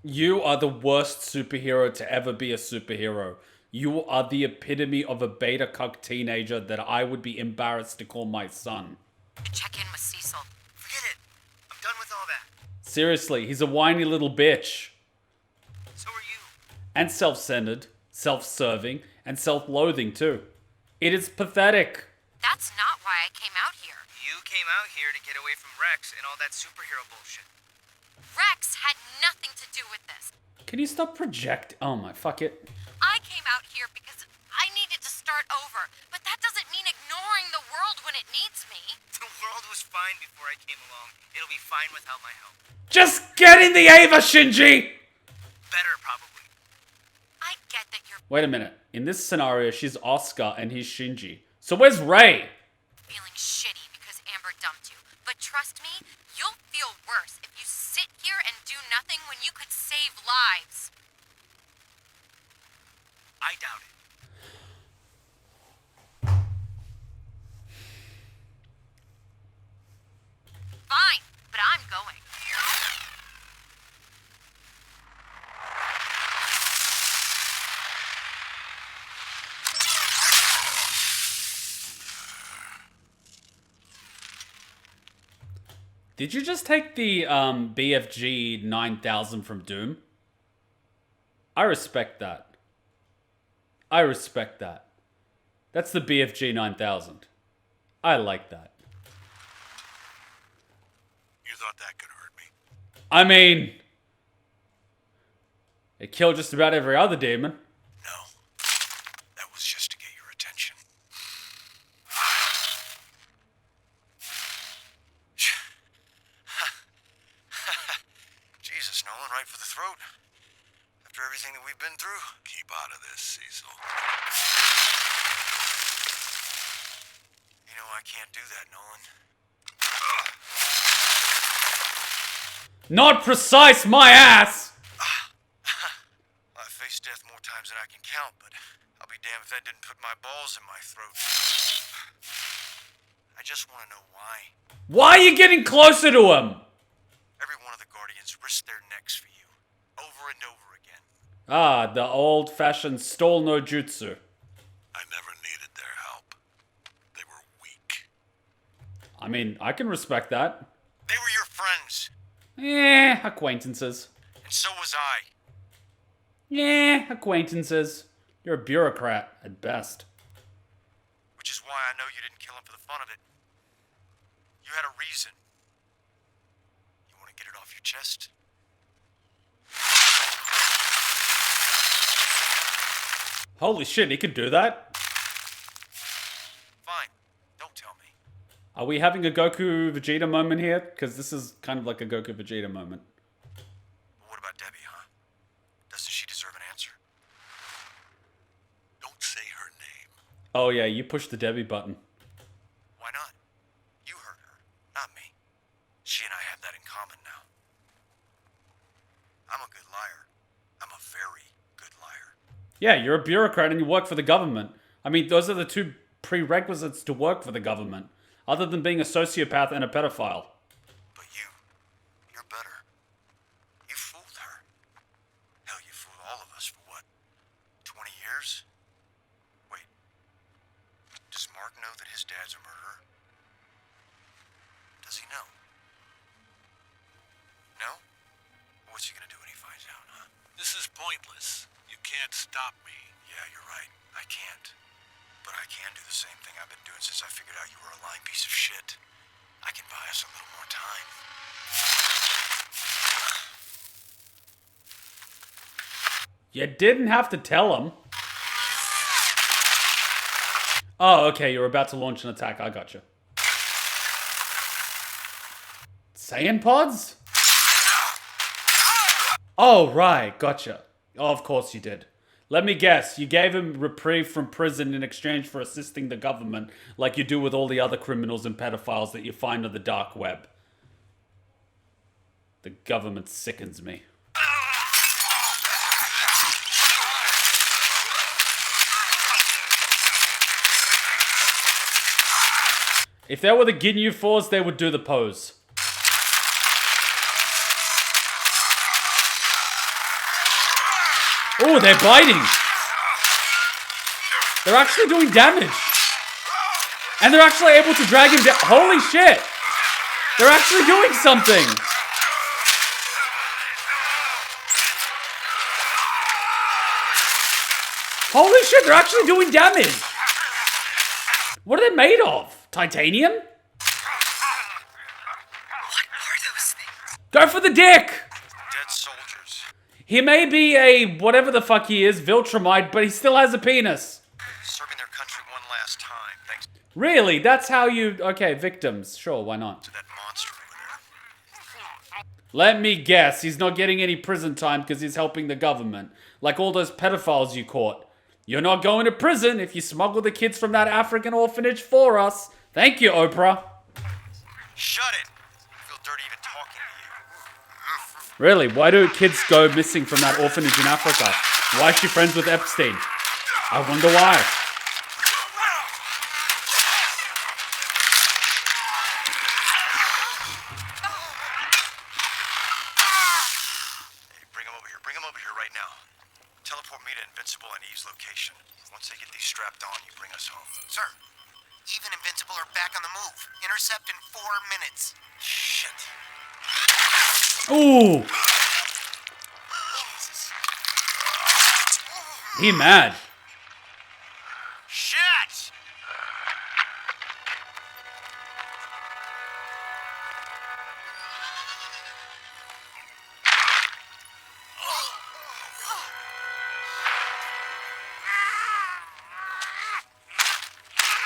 You are the worst superhero to ever be a superhero. You are the epitome of a beta cuck teenager that I would be embarrassed to call my son. Check in with Cecil. Forget it. I'm done Seriously, he's a whiny little bitch. So are you. And self-centered, self-serving, and self-loathing too. It is pathetic. That's not why I came out here. You came out here to get away from Rex and all that superhero bullshit. Rex had nothing to do with this. Can you stop project? Oh my, fuck it. I came out here because I needed to start over, but that doesn't mean ignoring the world when it needs me. The world was fine before I came along. It'll be fine without my help. Just get in the Ava, Shinji! Better, probably. I get that you're Wait a minute. In this scenario, she's Oscar and he's Shinji. So where's Ray? feeling shitty because Amber dumped you, but trust me, you'll feel worse if you sit here and do nothing when you could save lives. I doubt it. Fine, but I'm going. Did you just take the BFG 9000 from Doom? I respect that. I respect that. That's the BFG 9000. I like that. You thought that could hurt me? I mean, it killed just about every other demon. No. That was just to get your attention. Jesus, Nolan, right for the throat. After everything that we've been through. Keep out of this, Cecil. You know, I can't do that, Nolan. Not precise, my ass! I've faced death more times than I can count, but I'll be damned if that didn't put my balls in my throat. I just want to know why. Why are you getting closer to him? Every one of the Guardians risked their necks for you, over and over again. Ah, the old-fashioned stole no jutsu. I never needed their help. They were weak. I mean, I can respect that. They were your friends, Acquaintances. and so was I. Acquaintances. You're a bureaucrat, at best. Which is why I know you didn't kill him for the fun of it. You had a reason. You want to get it off your chest? Holy shit, he could do that? Fine. Don't tell me. Are we having a Goku Vegeta moment here? Because this is kind of like a Goku Vegeta moment. But what about Debbie, huh? Doesn't she deserve an answer? Don't say her name. Oh yeah, you pushed the Debbie button. Why not? You hurt her, not me. She and I have that in common now. I'm a good liar. I'm a very good liar. Yeah, you're a bureaucrat and you work for the government. I mean, those are the two prerequisites to work for the government. Other than being a sociopath and a pedophile. But you're better. You fooled her. Hell, you fooled all of us for what? 20 years? Wait. Does Mark know that his dad's a murderer? Does he know? No? What's he gonna do when he finds out, huh? This is pointless. You can't stop me. Yeah, you're right. I can't. But I can do the same thing I've been doing since I figured out you were a lying piece of shit. I can buy us a little more time. You didn't have to tell him. Oh, okay, you're about to launch an attack. I gotcha. Saiyan pods? Oh, right, gotcha. Oh, of course you did. Let me guess, you gave him reprieve from prison in exchange for assisting the government, like you do with all the other criminals and pedophiles that you find on the dark web. The government sickens me. If they were the Ginyu Force, they would do the pose. Oh, they're biting. They're actually doing damage. And they're actually able to drag him down. Holy shit. They're actually doing something. Holy shit, they're actually doing damage. What are they made of? Titanium? What are those things? Go for the dick! Dead soldiers. He may be a whatever the fuck he is, Viltrumite, but he still has a penis. Serving their country one last time, thanks Really? That's how you... Okay, victims. Sure, why not? to that monster over there. Let me guess, he's not getting any prison time because he's helping the government. Like all those pedophiles you caught. You're not going to prison if you smuggle the kids from that African orphanage for us. Thank you, Oprah. Shut it! I feel dirty even talking to you. Really, why do kids go missing from that orphanage in Africa? Why is she friends with Epstein? I wonder why. Hey, bring him over here right now. Teleport me to Invincible and Eve's location. Once they get these strapped on, you bring us home. Sir, Eve and Invincible are back on the move. Intercept in 4 minutes. Shit. Ooh. He mad. Shit!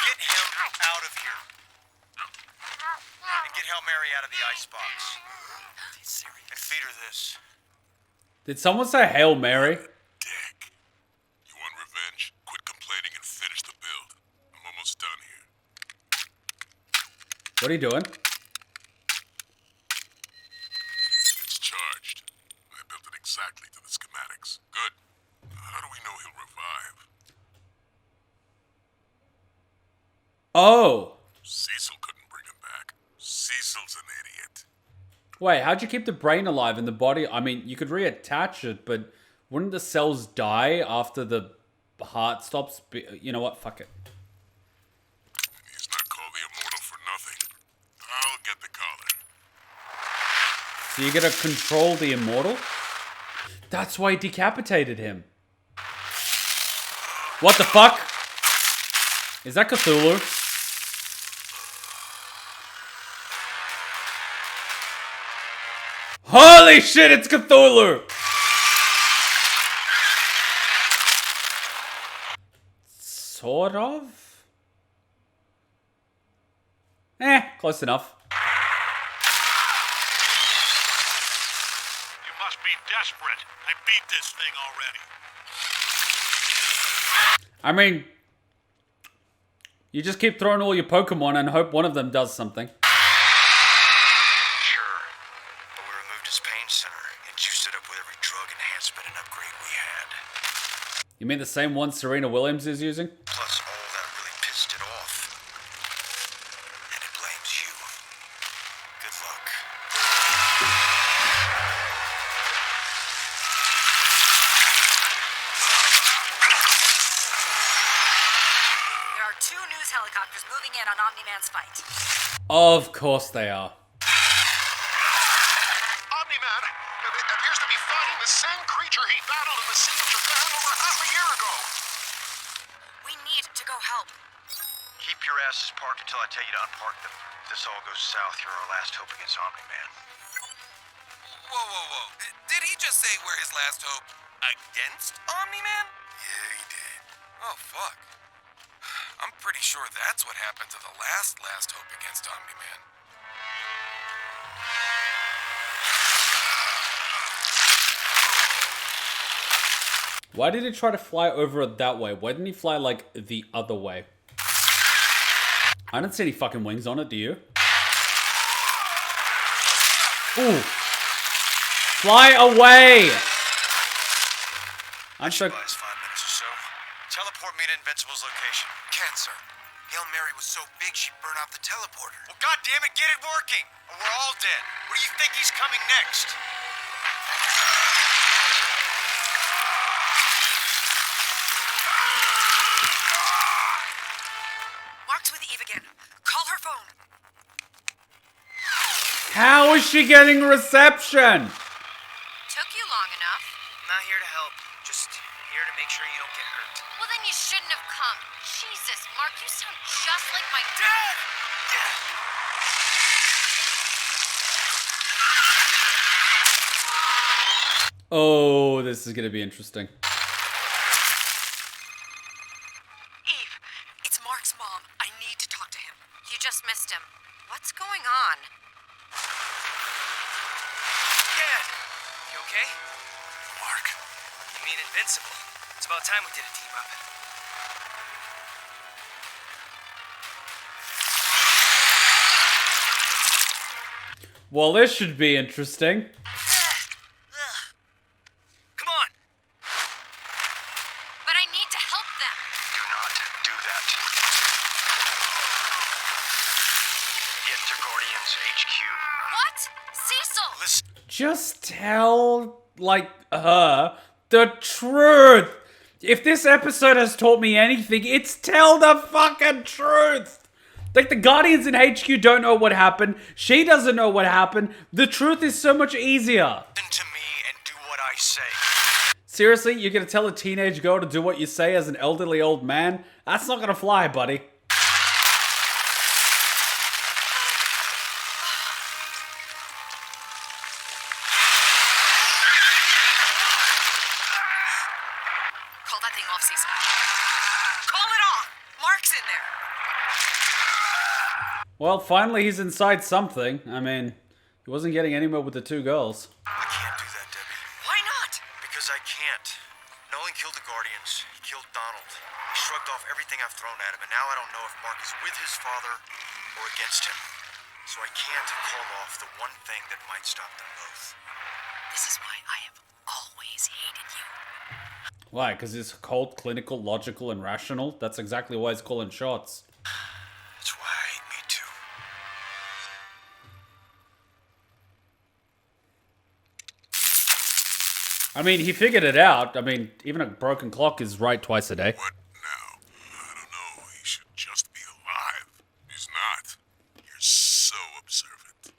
Get him out of here. And get Hail Mary out of the icebox. And feed her this. Did someone say Hail Mary? Dick. You want revenge? Quit complaining and finish the build. I'm almost done here. What are you doing? It's charged. I built it exactly to the schematics. Good. How do we know he'll revive? Oh. Cecil couldn't bring him back. Cecil's an idiot. Wait, how'd you keep the brain alive in the body? I mean, you could reattach it, but wouldn't the cells die after the heart stops? You know what? Fuck it. He's not called the Immortal for nothing. I'll get the collar. So you gotta control the immortal? That's why he decapitated him. What the fuck? Is that Cthulhu? Holy shit, it's Cthulhu! Sort of? Close enough. You must be desperate. I beat this thing already. I mean, you just keep throwing all your Pokemon and hope one of them does something. Sure. But we removed his pain center and juiced it up with every drug enhancement and upgrade we had. You mean the same one Serena Williams is using? Plus, all that really pissed it off. And it blames you. Good luck. There are 2 news helicopters moving in on Omni-Man's fight. Of course they are. Omni-Man appears to be fighting the same creature he battled in the Sea of Japan over half a year ago. We need to go help. Keep your asses parked until I tell you to unpark them. If this all goes south, you're our last hope against Omni-Man. Whoa. Did he just say we're his last hope against Omni-Man? Yeah, he did. Oh, fuck. I'm pretty sure that's what happened to the last hope against Omni-Man. Why did he try to fly over it that way? Why didn't he fly, like, the other way? I don't see any fucking wings on it, do you? Ooh. Fly away! I'm so... Last 5 minutes or so. Teleport me to Invincible's location. Can't, sir. Hail Mary was so big she'd burn out the teleporter. Well, goddammit, get it working! Or we're all dead. Where do you think he's coming next? Mark's with Eve again. Call her phone. How is she getting reception? Took you long enough. I'm not here to help. Just here to make sure you don't get hurt. Well, mean you shouldn't have come? Jesus, Mark, you sound just like my dad! Oh, this is gonna be interesting. Eve, it's Mark's mom. I need to talk to him. You just missed him. What's going on? Dad! You okay? Mark, You mean Invincible? It's about time we did a team up. Well, this should be interesting. Come on! But I need to help them. do not do that. Get to Guardians HQ. What? Cecil! Listen, Just tell, like, her the truth. If this episode has taught me anything, it's tell the fucking truth. Like, the Guardians in HQ don't know what happened. She doesn't know what happened. The truth is so much easier. listen to me and do what I say. Seriously, you're gonna tell a teenage girl to do what you say as an elderly old man? That's not gonna fly, buddy. Call that thing off, Cecil. Call it off! Mark's in there! Well, finally he's inside something. I mean, he wasn't getting anywhere with the two girls. I can't do that, Debbie. Why not? Because I can't. Nolan killed the Guardians. He killed Donald. He shrugged off everything I've thrown at him, and now I don't know if Mark is with his father or against him. So I can't call off the one thing that might stop them both. This is why I have always hated you. Why? Because he's cold, clinical, logical, and rational? That's exactly why he's calling shots. That's why I hate me too. I mean, he figured it out. I mean, even a broken clock is right twice a day. What now? I don't know. He should just be alive. He's not. You're so observant.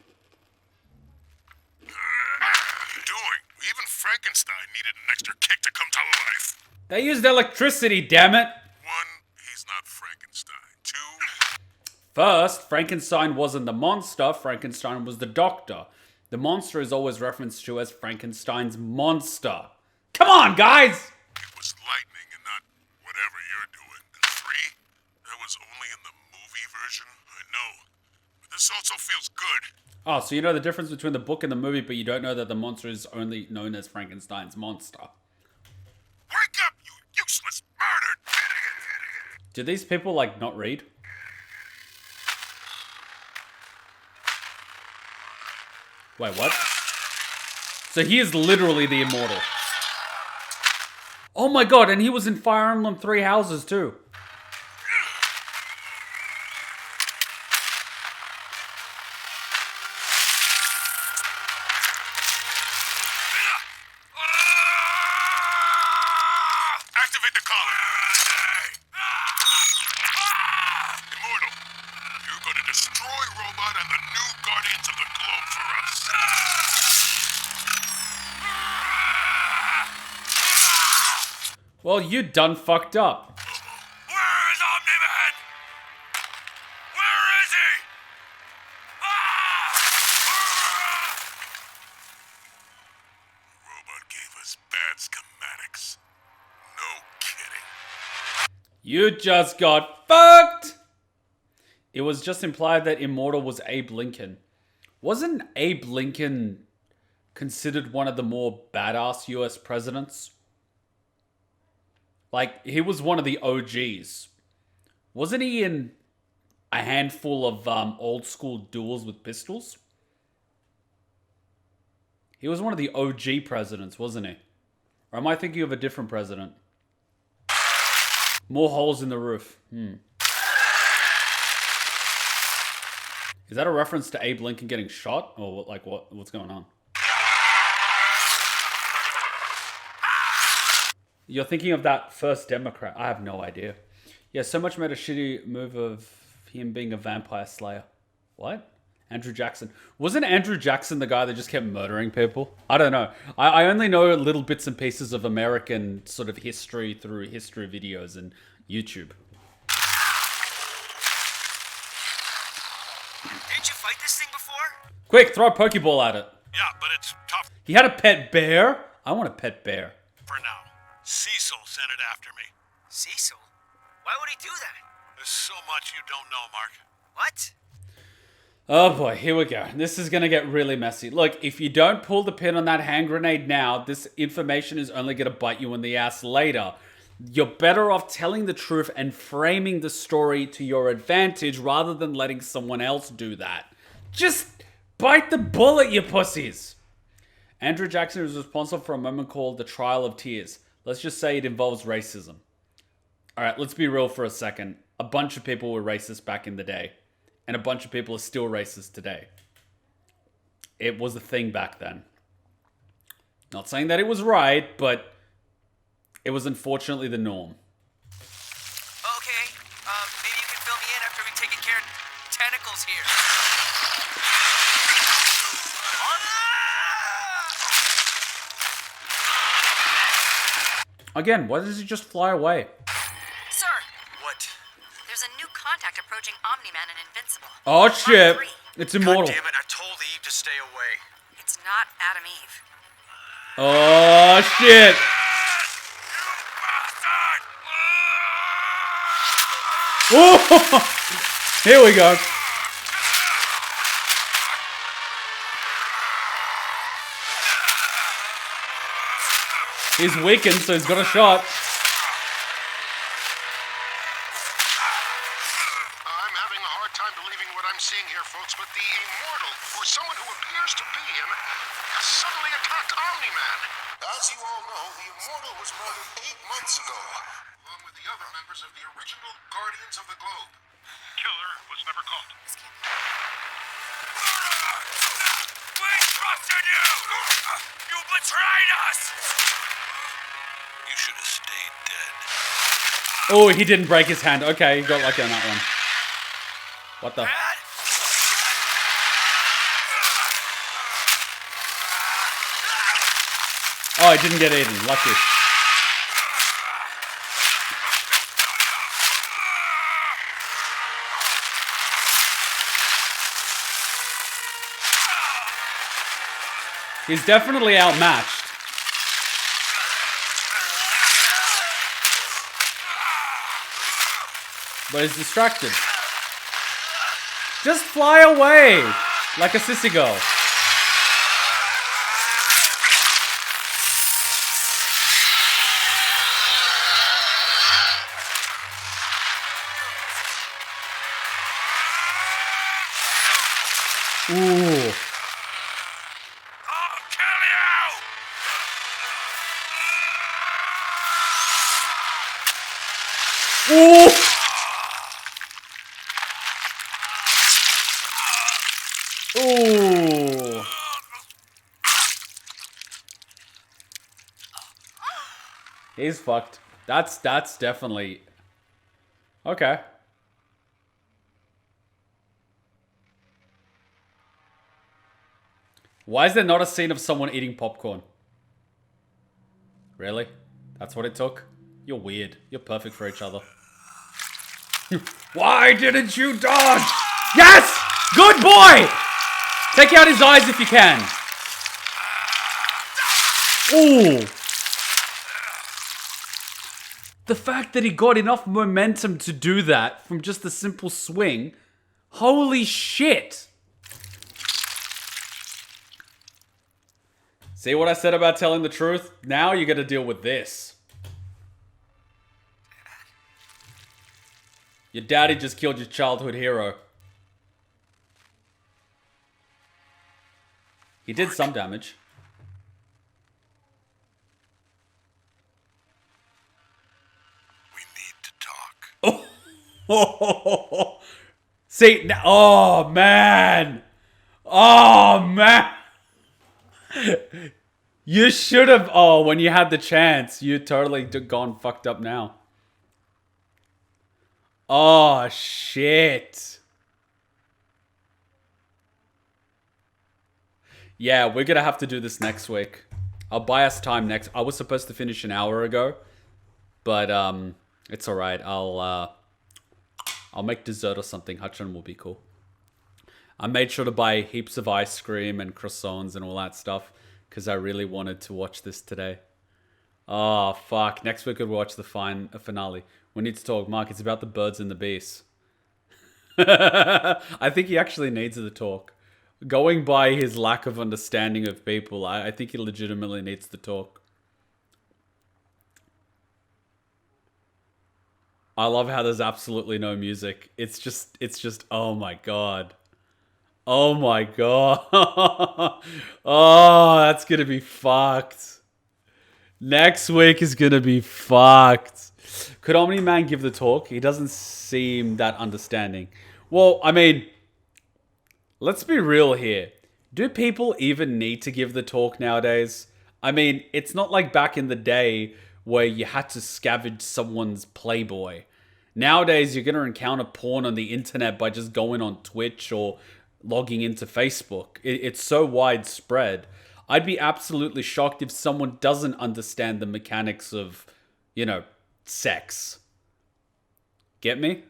What are you doing? Even Frankenstein needed an extra kick to come to life. They used electricity, damn it! One, he's not Frankenstein. Two, First, Frankenstein wasn't the monster, Frankenstein was the doctor. The monster is always referenced to as Frankenstein's monster. Come on, guys! it was lightning and not whatever you're doing. And three, that was only in the movie version. I know. But this also feels good. Oh, so you know the difference between the book and the movie, but you don't know that the monster is only known as Frankenstein's monster. Wake up, you useless murdered idiot! Do these people, like, not read? Wait, what? So he is literally the immortal. Oh my god, and he was in Fire Emblem Three Houses too. Activate the collar. Immortal, you're going to destroy Robot and the new Guardians of the Globe for us. Well, you done fucked up. Where is Omni-Man? Where is he? Robot gave us bad schematics. No kidding. You just got fucked! It was just implied that Immortal was Abe Lincoln. Wasn't Abe Lincoln considered one of the more badass US presidents? Like, he was one of the OGs. Wasn't he in a handful of old school duels with pistols? He was one of the OG presidents, wasn't he? Or am I thinking of a different president? More holes in the roof. Is that a reference to Abe Lincoln getting shot? Or like what's going on? You're thinking of that first Democrat. I have no idea. Yeah, so much made a shitty move of him being a vampire slayer. What? Andrew Jackson. Wasn't Andrew Jackson the guy that just kept murdering people? I don't know. I only know little bits and pieces of American sort of history through history videos and YouTube. Didn't you fight this thing before? Quick, throw a Pokeball at it. Yeah, but it's tough He had a pet bear? I want a pet bear. for now. Cecil sent it after me. Cecil? Why would he do that? There's so much you don't know, Mark. What? Oh boy, here we go. This is gonna get really messy. Look, if you don't pull the pin on that hand grenade now, this information is only gonna bite you in the ass later. You're better off telling the truth and framing the story to your advantage rather than letting someone else do that. Just bite the bullet, you pussies! Andrew Jackson is responsible for a moment called the Trial of Tears. Let's just say it involves racism. Alright, let's be real for a second. A bunch of people were racist back in the day. And a bunch of people are still racist today. It was a thing back then. Not saying that it was right, but it was unfortunately the norm. Okay, maybe you can fill me in after we've taken care of tentacles here. Again, why does he just fly away? Sir, What? there's a new contact approaching Omni-Man and Invincible. Oh Mark shit! 3. It's immortal. Damn it, I told Eve to stay away. It's not Adam Eve. Oh shit! Oh! Here we go. He's weakened, so he's got a shot. I'm having a hard time believing what I'm seeing here, folks, but the Immortal, or someone who appears to be him, has suddenly attacked Omni-Man. As you all know, the Immortal was murdered 8 months ago. Along with the other members of the original Guardians of the Globe. Killer was never caught. We trusted you! You betrayed us! You should have stayed dead. Oh, he didn't break his hand. Okay, he got lucky on that one. What the? Oh, he didn't get eaten. Lucky. He's definitely outmatched. But he's distracted. Just fly away! Like a sissy girl. Ooh. I'll kill you! Ooh! Ooh. He's fucked. That's definitely... Okay. Why is there not a scene of someone eating popcorn? Really? That's what it took? You're weird. You're perfect for each other. Why didn't you dodge? Yes! Good boy! Take out his eyes if you can. Ooh. The fact that he got enough momentum to do that from just a simple swing. Holy shit. See what I said about telling the truth? Now you gotta deal with this. Your daddy just killed your childhood hero. He did some damage. We need to talk. Oh, see, oh man, oh man. You should have. Oh, when you had the chance, you totally gone fucked up now. Oh shit. Yeah, we're gonna have to do this next week. I'll buy us time next. I was supposed to finish an hour ago, but it's all right. I'll make dessert or something. Hutchin will be cool. I made sure to buy heaps of ice cream and croissants and all that stuff because I really wanted to watch this today. Oh, fuck. Next week we'll watch the finale. We need to talk. Mark, it's about the birds and the bees. I think he actually needs the talk. Going by his lack of understanding of people, I think he legitimately needs to talk. I love how there's absolutely no music. It's just, oh my god. Oh my god. Oh, that's gonna be fucked. Next week is gonna be fucked. Could Omni Man give the talk? He doesn't seem that understanding. Well, I mean, let's be real here. Do people even need to give the talk nowadays? I mean, it's not like back in the day where you had to scavenge someone's Playboy. Nowadays, you're gonna encounter porn on the internet by just going on Twitch or logging into Facebook. It's so widespread. I'd be absolutely shocked if someone doesn't understand the mechanics of, sex. Get me?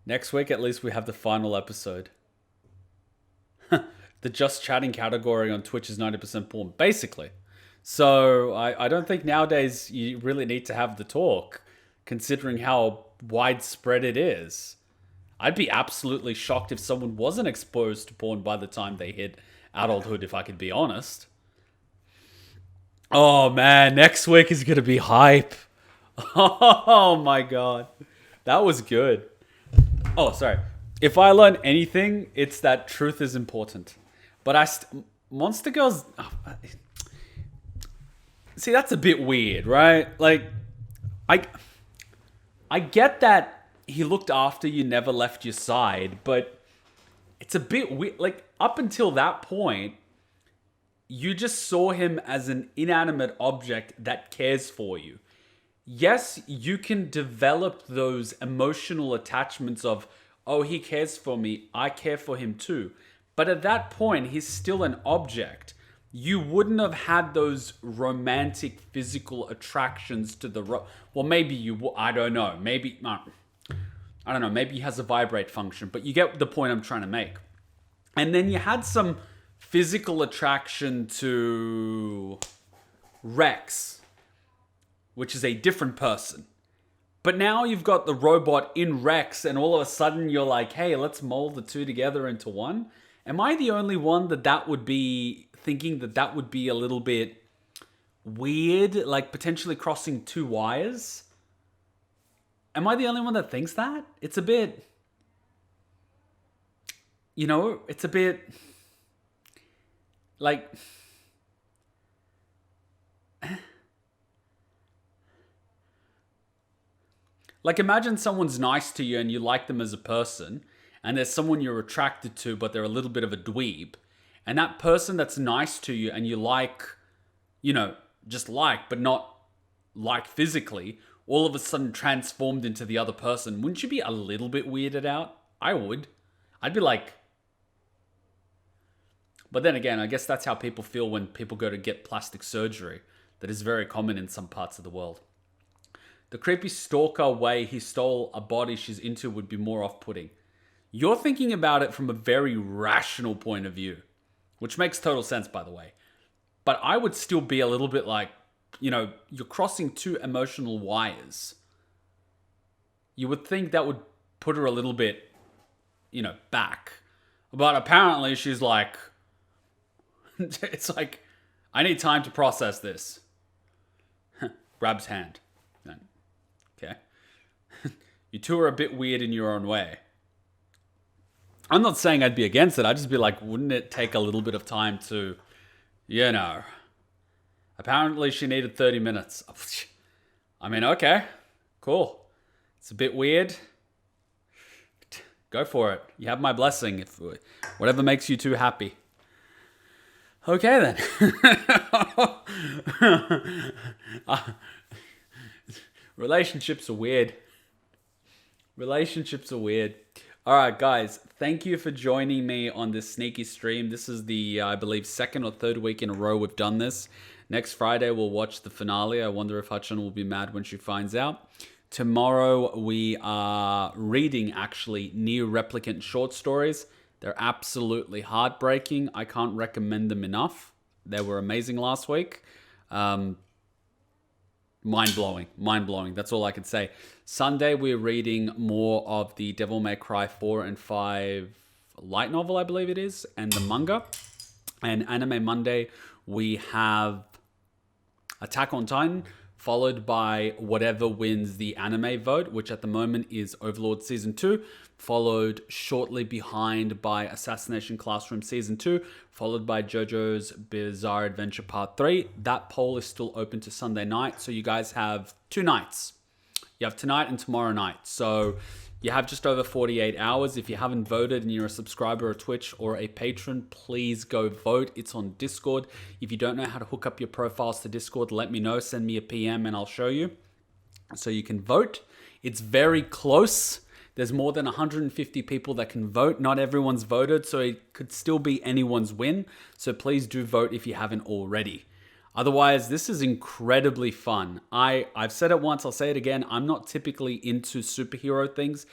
Next week, at least, we have the final episode. The just chatting category on Twitch is 90% porn, basically. So I don't think nowadays you really need to have the talk, considering how widespread it is. I'd be absolutely shocked if someone wasn't exposed to porn by the time they hit adulthood, if I could be honest. Oh man, next week is going to be hype. Oh my god. That was good. Oh, sorry. If I learn anything, it's that truth is important. But Monster Girls... See, that's a bit weird, right? Like, I get that he looked after you, never left your side, but it's a bit weird. Like, up until that point, you just saw him as an inanimate object that cares for you. Yes, you can develop those emotional attachments of, oh, he cares for me, I care for him too. But at that point, he's still an object. You wouldn't have had those romantic physical attractions to the... well, maybe you would. I don't know. Maybe... I don't know. Maybe he has a vibrate function. But you get the point I'm trying to make. And then you had some physical attraction to Rex, which is a different person. But now you've got the robot in Rex, and all of a sudden you're like, hey, let's mold the two together into one. Am I the only one that would be thinking that would be a little bit weird, like potentially crossing two wires? Am I the only one that thinks that? It's a bit, it's a bit like... Like, imagine someone's nice to you and you like them as a person, and there's someone you're attracted to, but they're a little bit of a dweeb. And that person that's nice to you and you like, just like, but not like physically, all of a sudden transformed into the other person. Wouldn't you be a little bit weirded out? I would. I'd be like... But then again, I guess that's how people feel when people go to get plastic surgery. That is very common in some parts of the world. The creepy stalker way he stole a body she's into would be more off-putting. You're thinking about it from a very rational point of view, which makes total sense, by the way. But I would still be a little bit like, you're crossing two emotional wires. You would think that would put her a little bit, back. But apparently she's like, it's like, I need time to process this. Grabs hand. Okay. You two are a bit weird in your own way. I'm not saying I'd be against it. I'd just be like, wouldn't it take a little bit of time to, Apparently she needed 30 minutes. I mean, okay, cool. It's a bit weird. Go for it. You have my blessing. If whatever makes you two happy. Okay then. Relationships are weird. All right, guys, thank you for joining me on this sneaky stream. This is the, I believe, second or third week in a row we've done this. Next Friday, we'll watch the finale. I wonder if Hutchin will be mad when she finds out. Tomorrow, we are reading, actually, Near Replicant short stories. They're absolutely heartbreaking. I can't recommend them enough. They were amazing last week. Mind-blowing. Mind-blowing. That's all I could say. Sunday, we're reading more of the Devil May Cry 4 and 5 light novel, I believe it is, and the manga. And Anime Monday, we have Attack on Titan, followed by whatever wins the anime vote, which at the moment is Overlord Season 2, followed shortly behind by Assassination Classroom Season 2, followed by JoJo's Bizarre Adventure Part 3. That poll is still open to Sunday night, so you guys have 2 nights. You have tonight and tomorrow night. So you have just over 48 hours. If you haven't voted and you're a subscriber of Twitch or a patron, please go vote. It's on Discord. If you don't know how to hook up your profiles to Discord, let me know. Send me a PM and I'll show you. So you can vote. It's very close. There's more than 150 people that can vote. Not everyone's voted, so it could still be anyone's win. So please do vote if you haven't already. Otherwise, this is incredibly fun. I've said it once, I'll say it again. I'm not typically into superhero things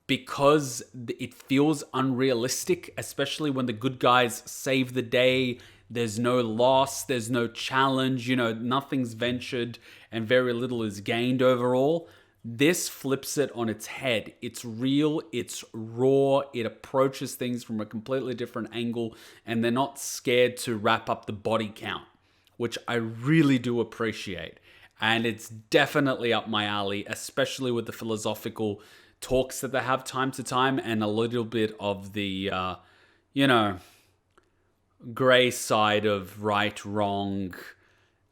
because it feels unrealistic, especially when the good guys save the day. There's no loss, there's no challenge, nothing's ventured and very little is gained overall. This flips it on its head. It's real, it's raw, it approaches things from a completely different angle, and they're not scared to wrap up the body count, which I really do appreciate. And it's definitely up my alley, especially with the philosophical talks that they have time to time and a little bit of the, gray side of right, wrong,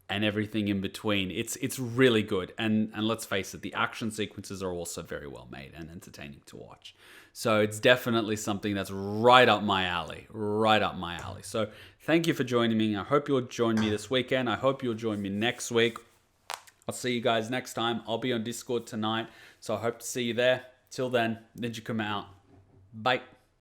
and everything in between. It's really good. And let's face it, the action sequences are also very well made and entertaining to watch. So it's definitely something that's right up my alley. Right up my alley. So thank you for joining me. I hope you'll join me this weekend. I hope you'll join me next week. I'll see you guys next time. I'll be on Discord tonight. So I hope to see you there. Till then, Ninja Kuma out. Bye.